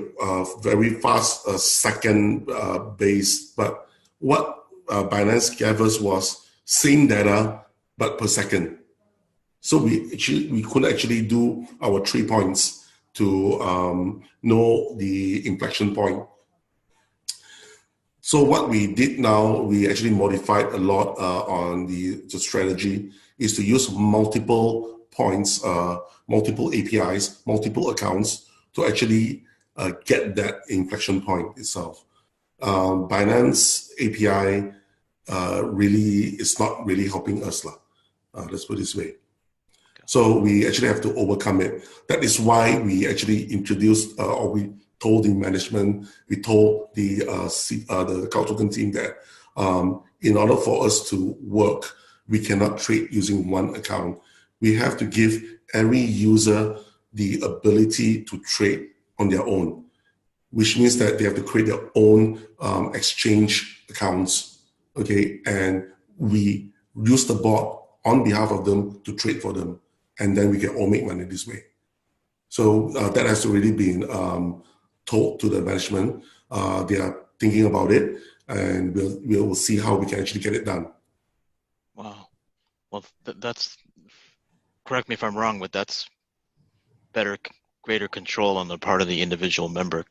very fast second base, but what Binance gave us was same data but per second. So we couldn't actually do our 3 points to know the inflection point. So what we did now, we actually modified a lot on the strategy, is to use multiple points, multiple APIs, multiple accounts to actually get that inflection point itself. Binance API really is not really helping us. Let's put it this way. So we actually have to overcome it. That is why we actually introduced, or we told the management, we told the Kautoken team that in order for us to work, we cannot trade using one account. We have to give every user the ability to trade on their own, which means that they have to create their own exchange accounts, okay? And we use the bot on behalf of them to trade for them, and then we can all make money this way. So that has already been told to the management. They are thinking about it, and we'll see how we can actually get it done. Wow. Well, that's, correct me if I'm wrong, but that's greater control on the part of the individual member.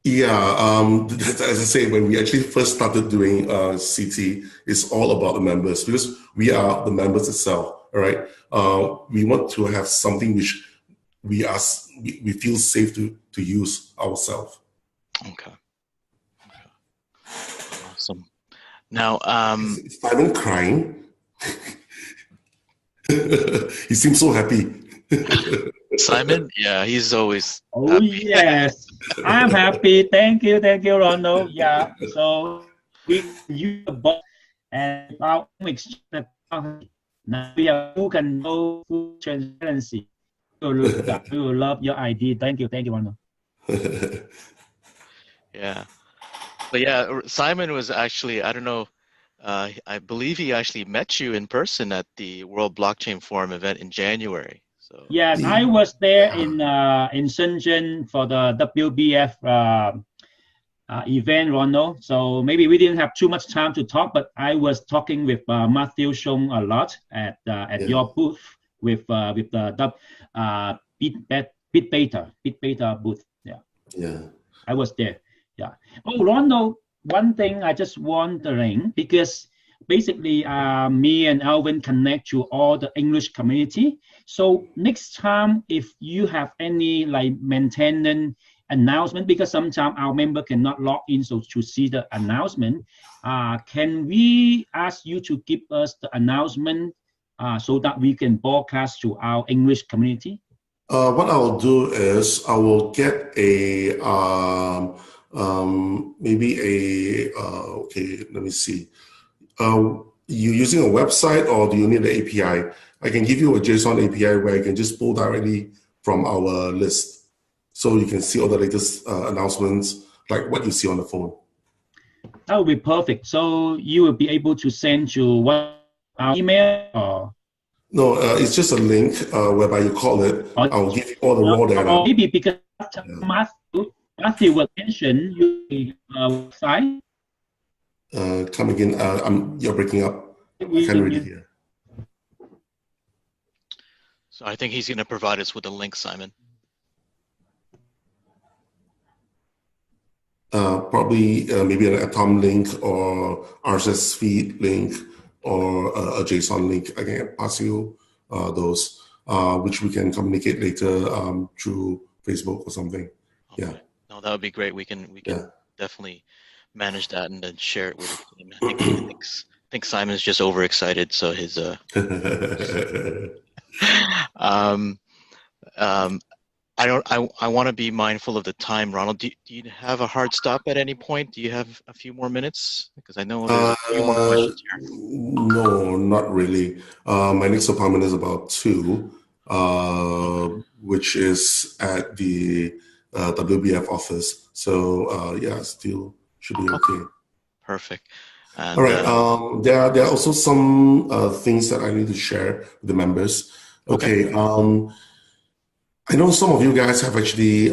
Yeah, as I say, when we actually first started doing CT, it's all about the members, because we are the members itself, all right? We want to have something which we feel safe to use ourselves. Okay. Awesome. Now, is Simon crying? He seems so happy. Simon, yeah, he's always happy. Yes, I'm happy. Thank you, Ronald. Yeah, so we use the bot and our exchange account. Now we have full control, full transparency. We will love your idea. Thank you, Ronald. Yeah, but yeah, Simon was actually, I don't know, I believe he actually met you in person at the World Blockchain Forum event in January. So yes, I was there in Shenzhen for the WBF event, Ronald. So maybe we didn't have too much time to talk, but I was talking with Matthew Shong a lot at your booth with the BitBeta booth. Yeah. I was there. Yeah. Oh, Ronald, one thing I just wondering, because basically me and Alvin connect to all the English community. So next time, if you have any like maintenance announcement, because sometimes our member cannot log in so to see the announcement, can we ask you to give us the announcement so that we can broadcast to our English community? What I'll do is I will get a okay, let me see. You using a website or do you need an API? I can give you a JSON API where you can just pull directly from our list. So you can see all the latest announcements, like what you see on the phone. That would be perfect. So you will be able to send to our email or? No, it's just a link whereby you call it. I'll give you all the raw data. Maybe because Matthew will mention your website. Come again. You're breaking up. I can't really hear. So I think he's going to provide us with a link, Simon. Probably maybe an atom link or RSS feed link or a JSON link. I can pass you those, which we can communicate later through Facebook or something. Okay. Yeah. No, that would be great. We can definitely manage that and then share it with the team. I think Simon's just overexcited, so his I want to be mindful of the time, Ronald. Do you have a hard stop at any point? Do you have a few more minutes? Because I know there's a few more questions here. No, not really. My next appointment is about 2, which is at the WBF office. So yeah, still should be okay. Perfect. And, all right. There are also some things that I need to share with the members. Okay. I know some of you guys have actually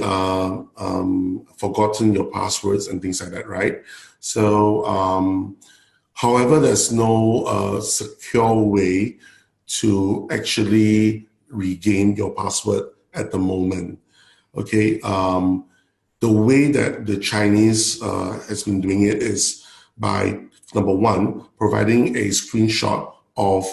forgotten your passwords and things like that, right? So, however, there's no secure way to actually regain your password at the moment. Okay. The way that the Chinese has been doing it is by, number one, providing a screenshot of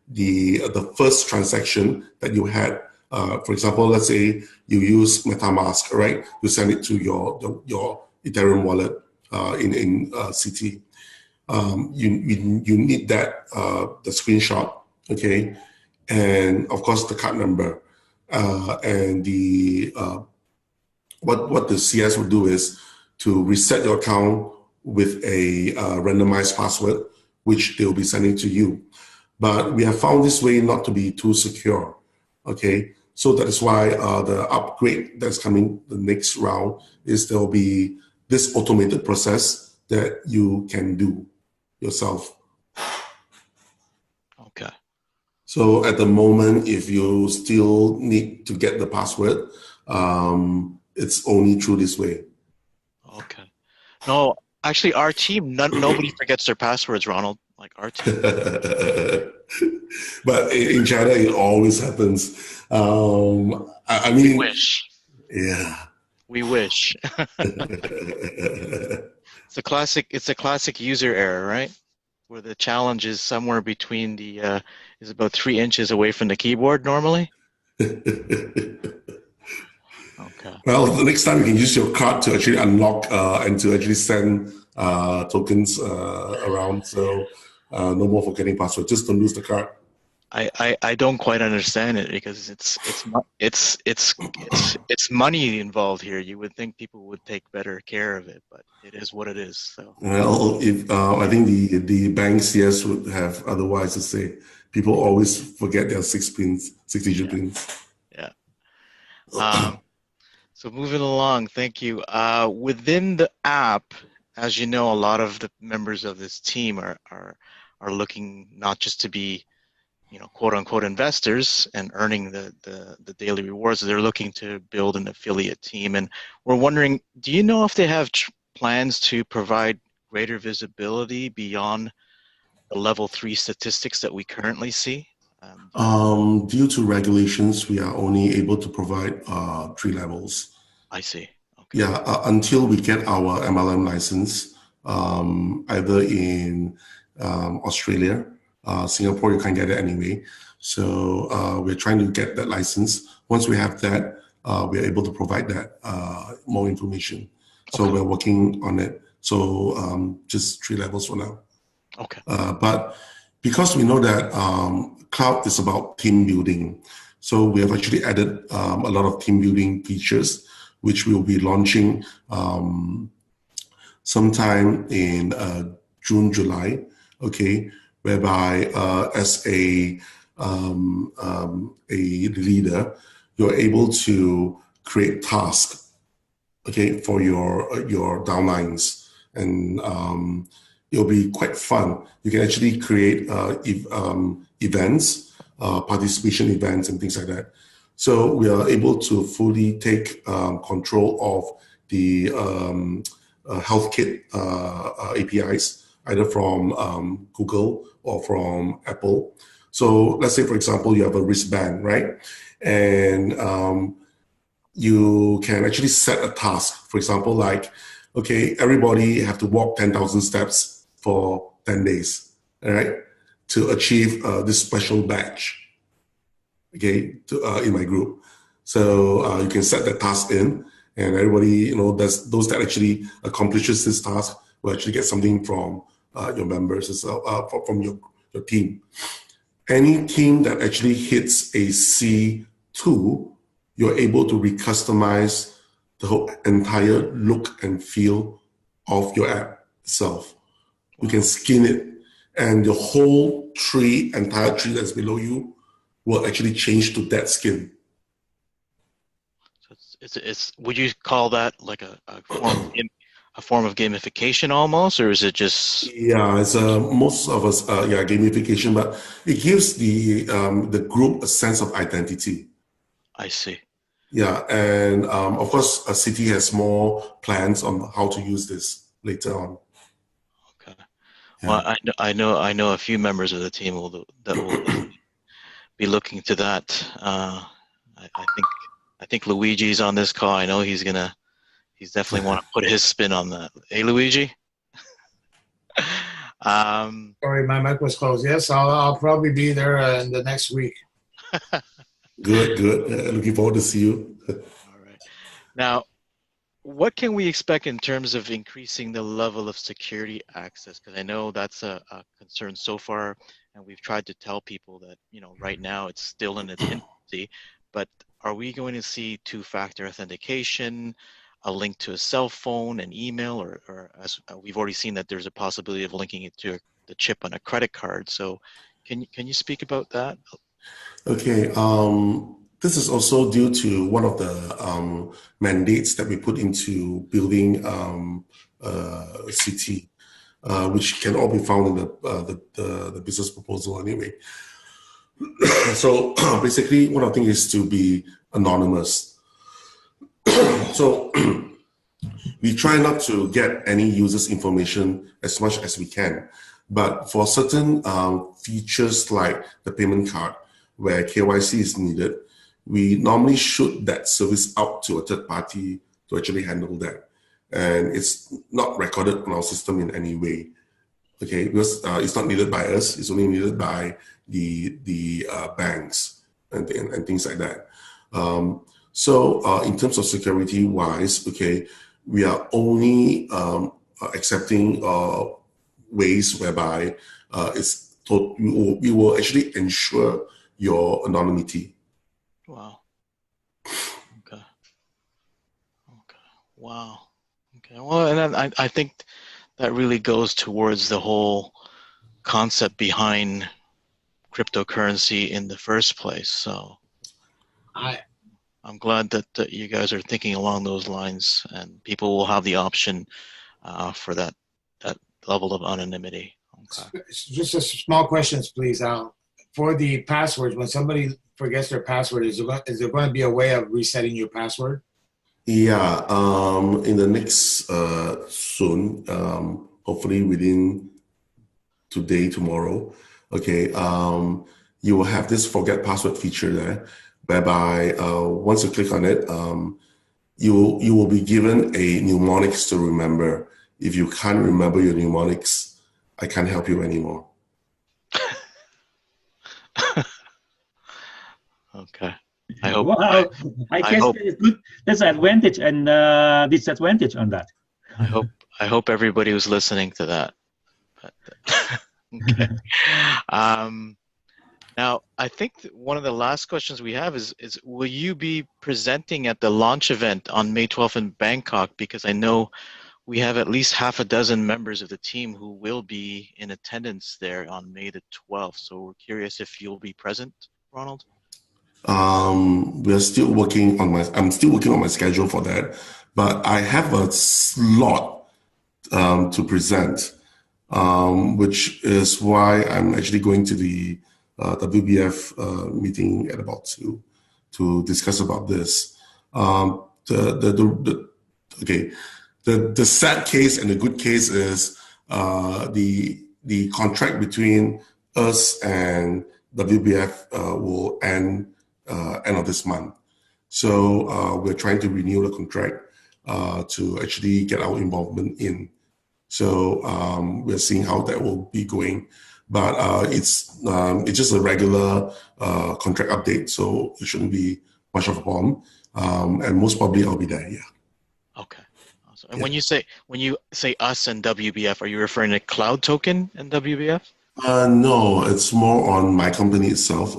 the first transaction that you had. For example, let's say you use MetaMask, right? You send it to your Ethereum wallet in CT. You need that the screenshot, okay, and of course the card number, and the what the CS will do is to reset your account with a randomized password, which they will be sending to you. But we have found this way not to be too secure, okay? So that is why the upgrade that's coming the next round is there will be this automated process that you can do yourself. Okay. So at the moment, if you still need to get the password, it's only through this way. Okay. No, actually, our team, nobody forgets their passwords, Ronald. Like our team. But in China, it always happens. I mean, we wish. Yeah. We wish. It's a classic user error, right? Where the challenge is somewhere between the is about 3 inches away from the keyboard normally. Okay. Well, the next time you can use your card to actually unlock and to actually send tokens around. So no more forgetting password. Just don't lose the card. I don't quite understand it because it's money involved here. You would think people would take better care of it, but it is what it is. So. Well, if I think the bank CS would have otherwise to say. People always forget their 6-digit pins. Yeah. So moving along, thank you. Within the app, as you know, a lot of the members of this team are looking not just to be, quote unquote investors and earning the daily rewards. They're looking to build an affiliate team, and we're wondering, do you know if they have plans to provide greater visibility beyond the level 3 statistics that we currently see? Due to regulations, we are only able to provide 3 levels. I see. Okay. Yeah, until we get our MLM license, either in Australia, Singapore, you can't get it anyway. So we're trying to get that license. Once we have that, we're able to provide that more information. So okay. We're working on it. So just 3 levels for now. Okay. But because we know that cloud is about team building, so we have actually added a lot of team building features, which we'll be launching sometime in June, July. Okay, whereby as a leader, you're able to create tasks, okay, for your downlines, and it'll be quite fun. You can actually create events, participation events, and things like that. So we are able to fully take control of the HealthKit APIs, either from Google or from Apple. So let's say, for example, you have a wristband, right? And you can actually set a task. For example, like, okay, everybody have to walk 10,000 steps for 10 days, all right, to achieve this special badge, okay, in my group. So you can set that task in, and everybody, those that actually accomplishes this task will actually get something from your members as well, from your team. Any team that actually hits a C2, you're able to recustomize the whole entire look and feel of your app itself. You can skin it, and the whole entire tree that's below you will actually change to that skin. So would you call that like a form of gamification almost, or is it just? Yeah, it's most of us, gamification, but it gives the group a sense of identity. I see. Yeah, and of course, a city has more plans on how to use this later on. Okay. Yeah. Well, I know a few members of the team that will be looking to that. I think Luigi's on this call. I know he's definitely want to put his spin on that. Hey, Luigi. Sorry, my mic was closed. Yes, I'll probably be there in the next week. Good. Looking forward to see you. All right. Now, what can we expect in terms of increasing the level of security access? Because I know that's a concern so far, and we've tried to tell people that, right now it's still in its infancy, but are we going to see two-factor authentication, a link to a cell phone, an email, or as we've already seen that there's a possibility of linking it to the chip on a credit card. So can you speak about that? Okay, this is also due to one of the mandates that we put into building CT, which can all be found in the business proposal anyway. So basically, one of the things is to be anonymous. So we try not to get any user's information as much as we can, but for certain features like the payment card, where KYC is needed, we normally shoot that service out to a third party to actually handle that. And it's not recorded on our system in any way, okay? Because it's not needed by us, it's only needed by the banks and things like that. So in terms of security-wise, okay, we are only accepting ways whereby we will actually ensure your anonymity. Wow. Okay. Wow. Okay. Well, and then I think that really goes towards the whole concept behind cryptocurrency in the first place. So I'm glad that you guys are thinking along those lines, and people will have the option for that level of anonymity. Okay. Just a small questions, please, Al. For the passwords, when somebody forgets their password, is there going to be a way of resetting your password? Yeah, in the next soon, hopefully within today, tomorrow, okay, you will have this forget password feature there, whereby once you click on it, you will be given a mnemonics to remember. If you can't remember your mnemonics, I can't help you anymore. Okay. I hope. Well, I guess there's advantage and disadvantage on that. I hope everybody was listening to that. But, okay. Now, I think one of the last questions we have is will you be presenting at the launch event on May 12th in Bangkok? Because I know we have at least half a dozen members of the team who will be in attendance there on May the 12th. So we're curious if you'll be present, Ronald. I'm still working on my schedule for that, but I have a slot to present, which is why I'm actually going to the WBF meeting at about 2. to discuss about this. The sad case and the good case is the contract between us and WBF will end of this month. So we're trying to renew the contract to actually get our involvement in. So we're seeing how that will be going. But it's just a regular contract update, so it shouldn't be much of a problem. And most probably I'll be there. Yeah. Okay. Awesome. And when you say us and WBF, are you referring to Cloud Token and WBF? No, it's more on my company itself,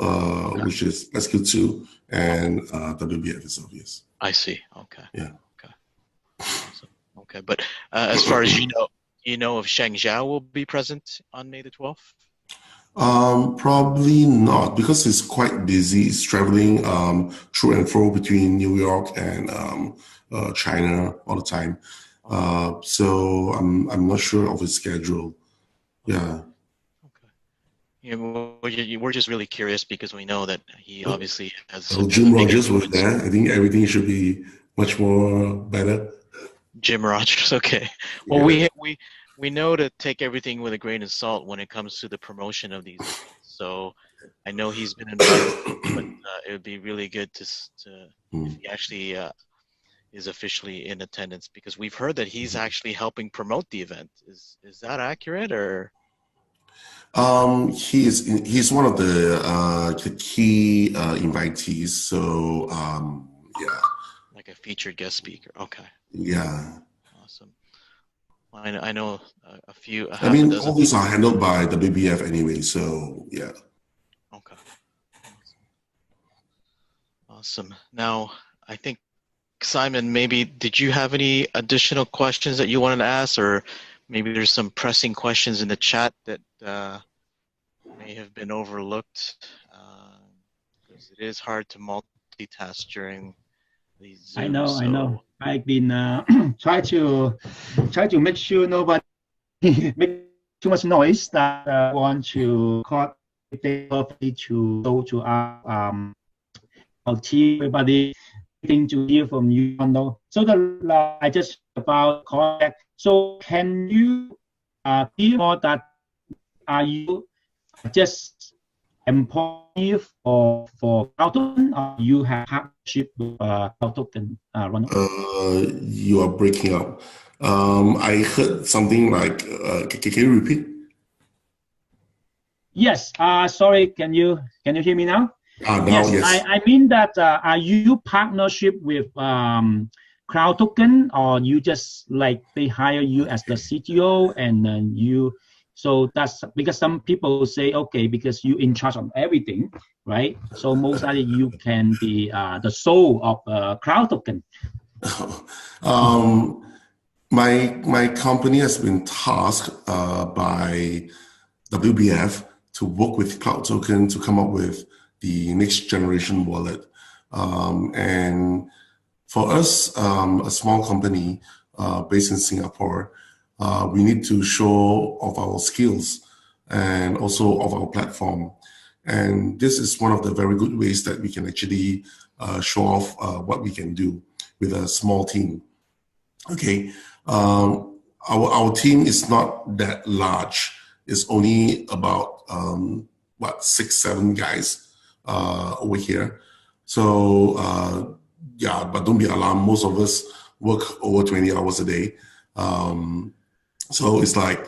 which is SQ2 and WBF itself. Yes. I see. Okay. Yeah. Okay. Awesome. Okay, but as far as you know if Sheng Zhao will be present on May the 12th? Probably not, because he's quite busy. He's traveling through and fro between New York and China all the time. So I'm not sure of his schedule. Yeah. Okay. Yeah, we're just really curious because we know that he obviously has. Jim Rogers was there. I think everything should be much more better. Jim Rogers. Okay. Well, yeah. We know to take everything with a grain of salt when it comes to the promotion of these events. So I know he's been invited, but it would be really good to if he actually is officially in attendance, because we've heard that he's actually helping promote the event. Is that accurate, or? He's one of the key invitees. So yeah. Like a featured guest speaker. Okay. Yeah. Awesome. I know a few. I mean, all these are handled by the WBF anyway, so yeah. Okay. Awesome. Now, I think, Simon, maybe did you have any additional questions that you wanted to ask, or maybe there's some pressing questions in the chat that may have been overlooked, because it is hard to multitask during these Zooms. I know. I've been try to make sure nobody make too much noise that want to call to go to our team. Everybody waiting to hear from you. So I just about contact. So can you hear more that are you just employee for Cloud Token, or you have partnership with Cloud Token, Ronald? You are breaking up. I heard something like, can you repeat? Yes. Sorry. Can you hear me now? Now, yes. I mean that are you partnership with Cloud Token, or you just like they hire you as the CTO and then you? So that's because some people say, okay, because you in charge of everything, right? So most likely you can be the soul of Cloud Token. My company has been tasked by WBF to work with Cloud Token to come up with the next generation wallet. And for us, a small company based in Singapore, we need to show off our skills and also of our platform. And this is one of the very good ways that we can actually show off what we can do with a small team. Okay, our team is not that large. It's only about 6-7 guys over here. So yeah, but don't be alarmed. Most of us work over 20 hours a day. So it's like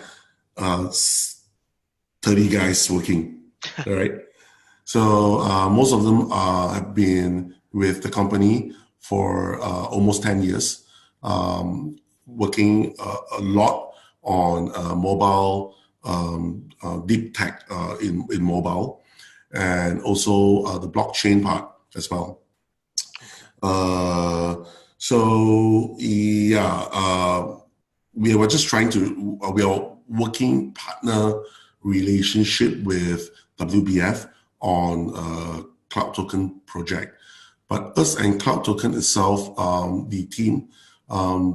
30 guys working, all right? So most of them have been with the company for almost 10 years, working a lot on mobile, deep tech in mobile, and also the blockchain part as well. So yeah, we were just trying to, we are working partner relationship with WBF on Cloud Token project. But us and Cloud Token itself, the team,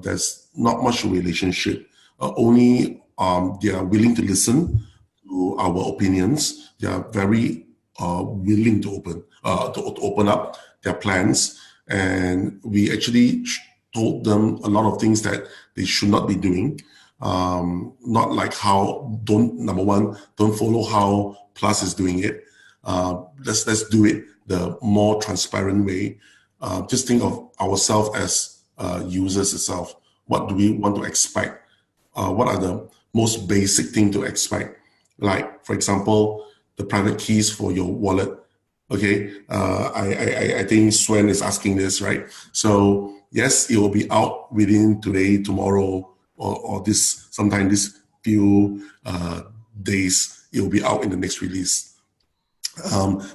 there's not much relationship. Only they are willing to listen to our opinions. They are very willing to open up their plans, and we actually told them a lot of things that they should not be doing. Not like number one, don't follow how Plus is doing it. Let's do it the more transparent way. Just think of ourselves as users itself. What do we want to expect? What are the most basic thing to expect? Like, for example, the private keys for your wallet. Okay, I think Swen is asking this, right? So yes, it will be out within today, tomorrow, or this sometime this few days. It will be out in the next release.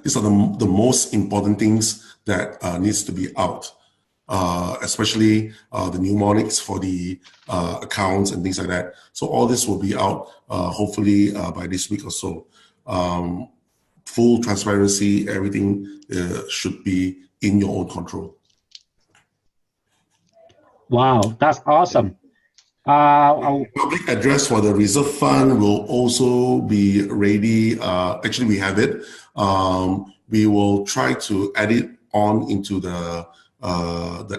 These are the most important things that needs to be out, especially the mnemonics for the accounts and things like that. So all this will be out hopefully by this week or so. Full transparency, everything should be in your own control. Wow, that's awesome. Public address for the reserve fund will also be ready. Actually, we have it. We will try to add it on into the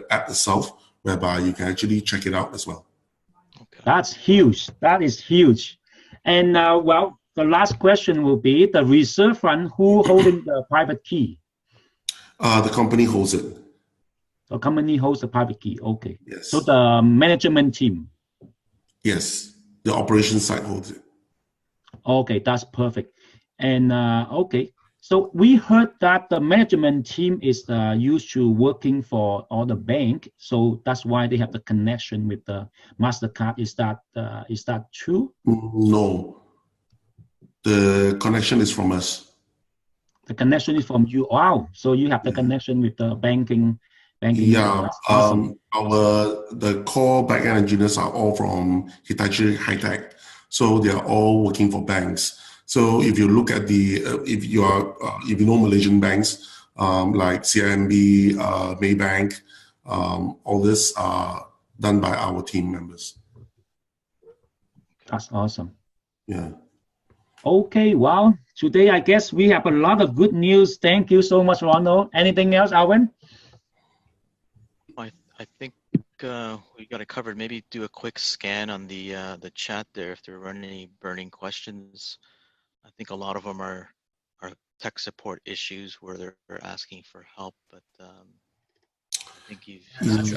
app itself, whereby you can actually check it out as well. Okay. That's huge. That is huge. And well, the last question will be the reserve fund. Who holding the private key? The company holds it. The company holds the private key. Okay. Yes. So the management team. Yes, the operations side holds it. Okay, that's perfect. And okay, so we heard that the management team is used to working for all the bank, so that's why they have the connection with the MasterCard. Is that true? No, the connection is from us. The connection is from you. Wow, so you have the connection with the banking. Yeah, awesome. The core backend engineers are all from Hitachi High-Tech, so they are all working for banks. So if you look at if you know Malaysian banks like CIMB, Maybank, all this are done by our team members. That's awesome. Yeah. Okay, well, today I guess we have a lot of good news. Thank you so much, Ronald. Anything else, Alvin? I think we got it covered. Maybe do a quick scan on the chat there if there were any burning questions. I think a lot of them are tech support issues where they're asking for help, but I think you've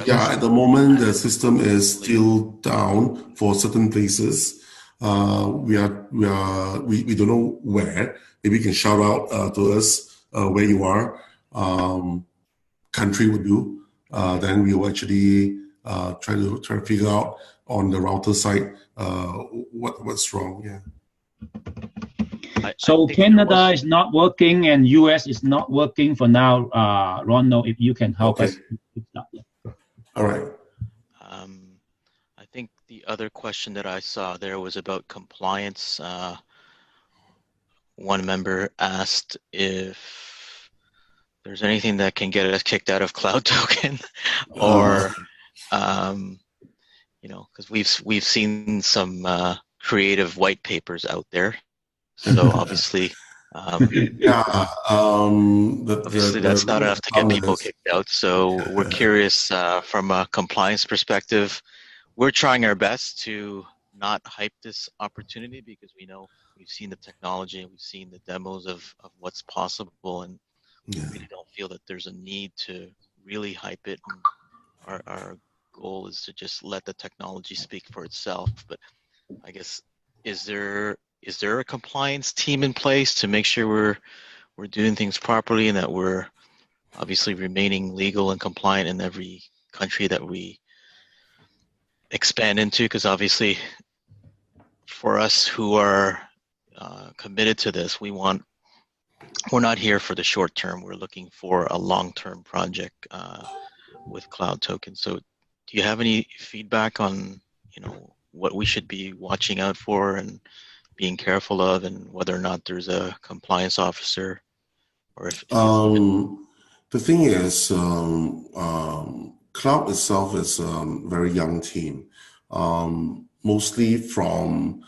at the moment the system is still down for certain places. We don't know where. Maybe you can shout out to us where you are. Country would do. Then we will actually try to figure out on the router side what's wrong. Yeah. So Canada is not working and US is not working for now. Ronald, if you can help us. All right. I think the other question that I saw there was about compliance. One member asked if there's anything that can get us kicked out of Cloud Token, or because we've seen some creative white papers out there. So obviously, obviously that's not enough to get people kicked out. So we're curious from a compliance perspective. We're trying our best to not hype this opportunity because we know we've seen the technology and we've seen the demos of what's possible, and we really don't feel that there's a need to really hype it. And our goal is to just let the technology speak for itself. But I guess is there a compliance team in place to make sure we're doing things properly and that we're obviously remaining legal and compliant in every country that we expand into? Because obviously for us who are committed to this, we're not here for the short term. We're looking for a long-term project with Cloud Token. So do you have any feedback on what we should be watching out for and being careful of, and whether or not there's a compliance officer, or if the thing is, Cloud itself is a very young team, mostly from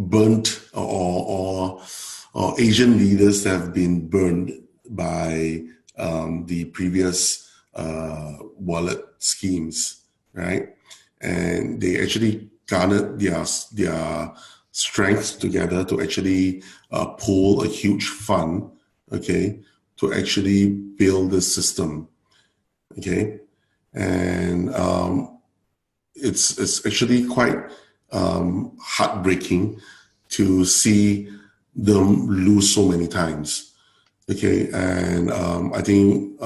burnt or or Asian leaders have been burned by the previous wallet schemes, right? And they actually garnered their strengths together to actually pull a huge fund, okay, to actually build this system, okay, and it's actually quite heartbreaking to see them lose so many times, okay, and I think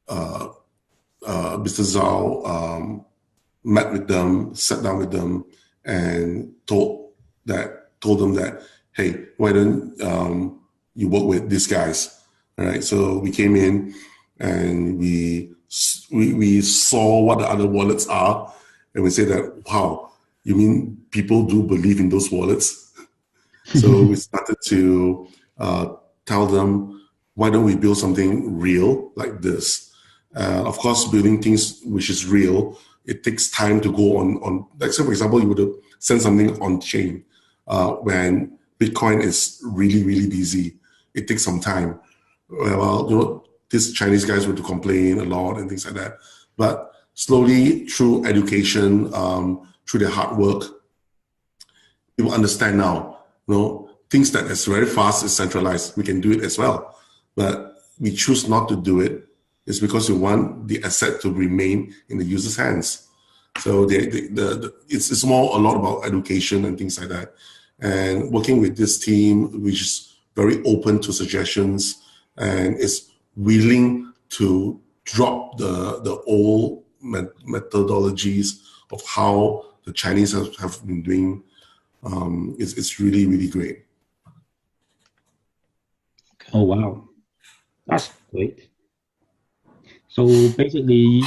Mr. Zhao met with them, sat down with them, and told them that, hey, why don't you work with these guys? All right. So we came in and we saw what the other wallets are, and we said that, wow, you mean people do believe in those wallets? So we started to tell them, why don't we build something real like this? Of course, building things which is real, it takes time to go on. Like, so for example, you would send something on chain when Bitcoin is really, really busy. It takes some time. Well, you know, these Chinese guys were to complain a lot and things like that. But slowly, through education, through their hard work, people understand now, you know, things that is very fast is centralized. We can do it as well. But we choose not to do it. It's because we want the asset to remain in the user's hands. So it's more a lot about education and things like that. And working with this team, which is very open to suggestions and is willing to drop the old methodologies of how the Chinese have been doing, it's really, really great. Oh, wow. That's great. So basically,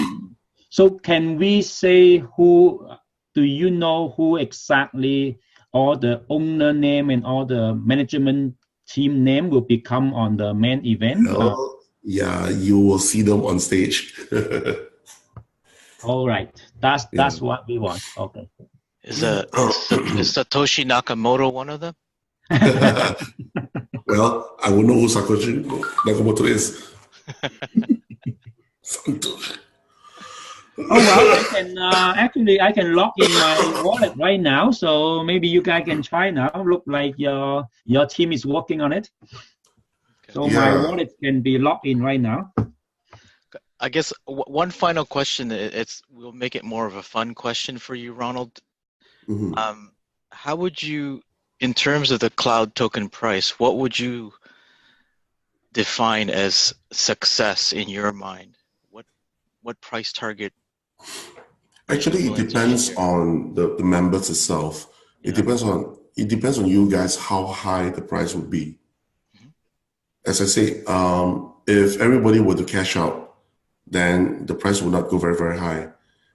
so can we say do you know who exactly all the owner name and all the management team name will become on the main event? Yeah, you will see them on stage. All right, that's what we want. Okay. Is Satoshi Nakamoto one of them? Well, I will know who Satoshi Nakamoto is. Oh well, I can I can log in my wallet right now. So maybe you guys can try now. Look like your team is working on it. So my wallet can be logged in right now. I guess one final question. We'll make it more of a fun question for you, Ronald. Mm-hmm. How would you, in terms of the cloud token price, what would you define as success in your mind? What price target? Actually, it depends on the members itself. Yeah. It depends on you guys how high the price would be. Mm-hmm. As I say, if everybody were to cash out, then the price would not go very, very high.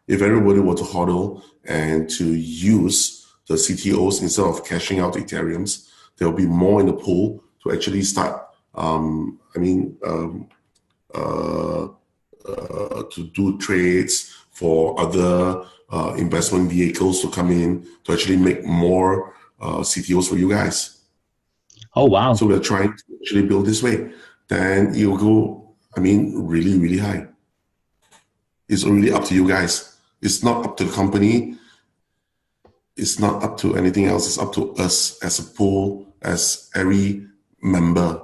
If everybody were to HODL and to use the CTOs instead of cashing out Ethereums, there will be more in the pool to actually start. To do trades for other investment vehicles to come in to actually make more CTOs for you guys. Oh, wow. So we're trying to actually build this way. Then you'll go, really, really high. It's really up to you guys. It's not up to the company. It's not up to anything else. It's up to us as a pool, as every member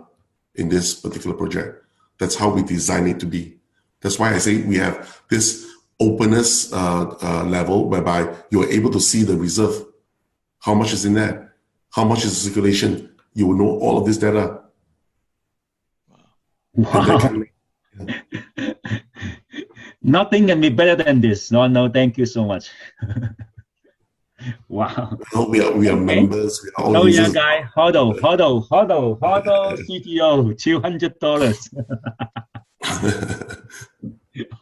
in this particular project. That's how we design it to be. That's why I say we have this openness level whereby you are able to see the reserve. How much is in there? How much is the circulation? You will know all of this data. Wow. Nothing can be better than this. No, thank you so much. Wow. No, we are members. We are all oh users. Yeah, guy. HODL CTO, $200.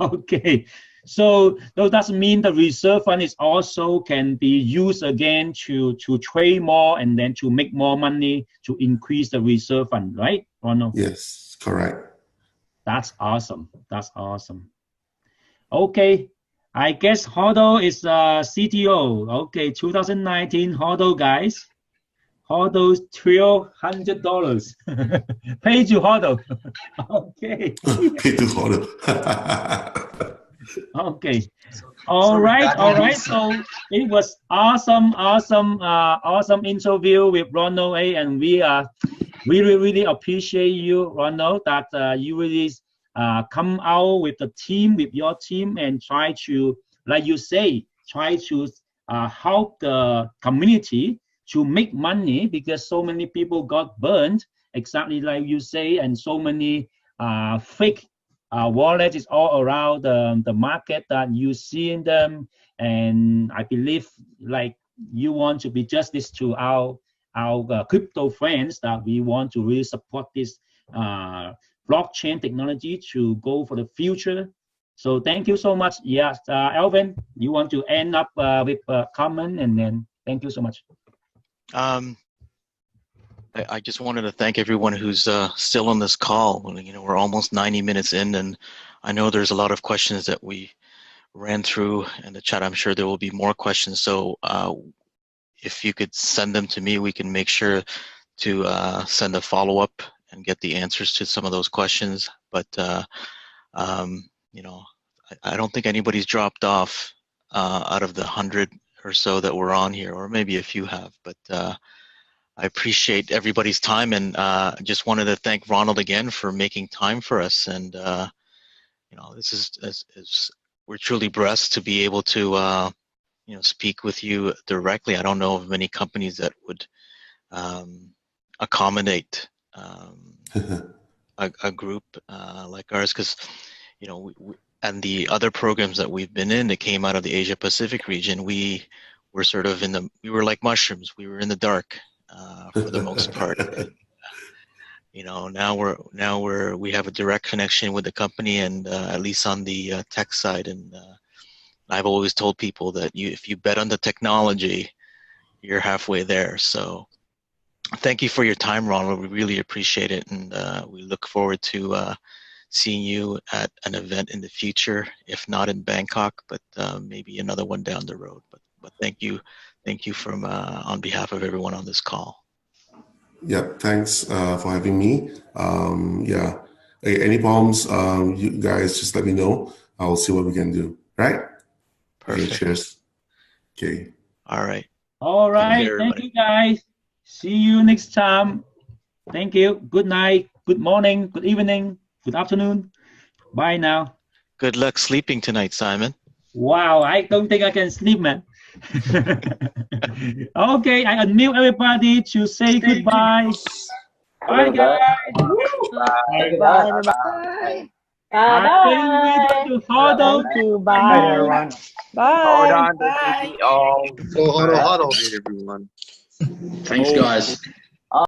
Okay. So does mean the reserve fund is also can be used again to trade more and then to make more money to increase the reserve fund, right, Ronald? Yes, correct. That's awesome. That's awesome. Okay. I guess HODL is CTO. Okay, 2019 HODL, guys. HODL $1,200. Pay to HODL. Okay. Pay to HODL. Okay. All right. So it was awesome interview with Ronald Aai, and we really appreciate you, Ronald, that you really come out with the team, with your team, and try to, like you say, try to help the community to make money, because so many people got burned, exactly like you say, and so many fake wallets is all around the market that you see in them. And I believe, like, you want to be justice to our crypto friends, that we want to really support this blockchain technology to go for the future. So thank you so much. Yes, Alvin, you want to end up with a comment, and then thank you so much. I just wanted to thank everyone who's still on this call. You know, we're almost 90 minutes in, and I know there's a lot of questions that we ran through in the chat. I'm sure there will be more questions. So if you could send them to me, we can make sure to send a follow-up and get the answers to some of those questions. But you know, I don't think anybody's dropped off out of the 100 or so that were on here, or maybe a few have. But I appreciate everybody's time, and just wanted to thank Ronald again for making time for us. And you know, this is we're truly blessed to be able to you know, speak with you directly. I don't know of many companies that would accommodate a group like ours, because you know, and the other programs that we've been in that came out of the Asia Pacific region, we were sort of we were like mushrooms. We were in the dark for the most part. And, you know, now we have a direct connection with the company, and at least on the tech side. And I've always told people that if you bet on the technology, you're halfway there. So thank you for your time, Ronald. We really appreciate it, and we look forward to seeing you at an event in the future, if not in Bangkok, but maybe another one down the road. But thank you from on behalf of everyone on this call. Yeah, thanks for having me. Yeah, any problems, you guys just let me know. I'll see what we can do. Right? Perfect. Okay, cheers. Okay. All right. All right. Thank you, guys. See you next time. Thank you. Good night. Good morning. Good evening. Good afternoon. Bye now. Good luck sleeping tonight, Simon. Wow, I don't think I can sleep, man. Okay, I unmute everybody to say goodbye. Bye, guys. Bye. Bye. Bye. Bye, everyone. Bye. Hold on to Bye. CPO. Huddle, huddle. Bye, everyone. Thanks, guys.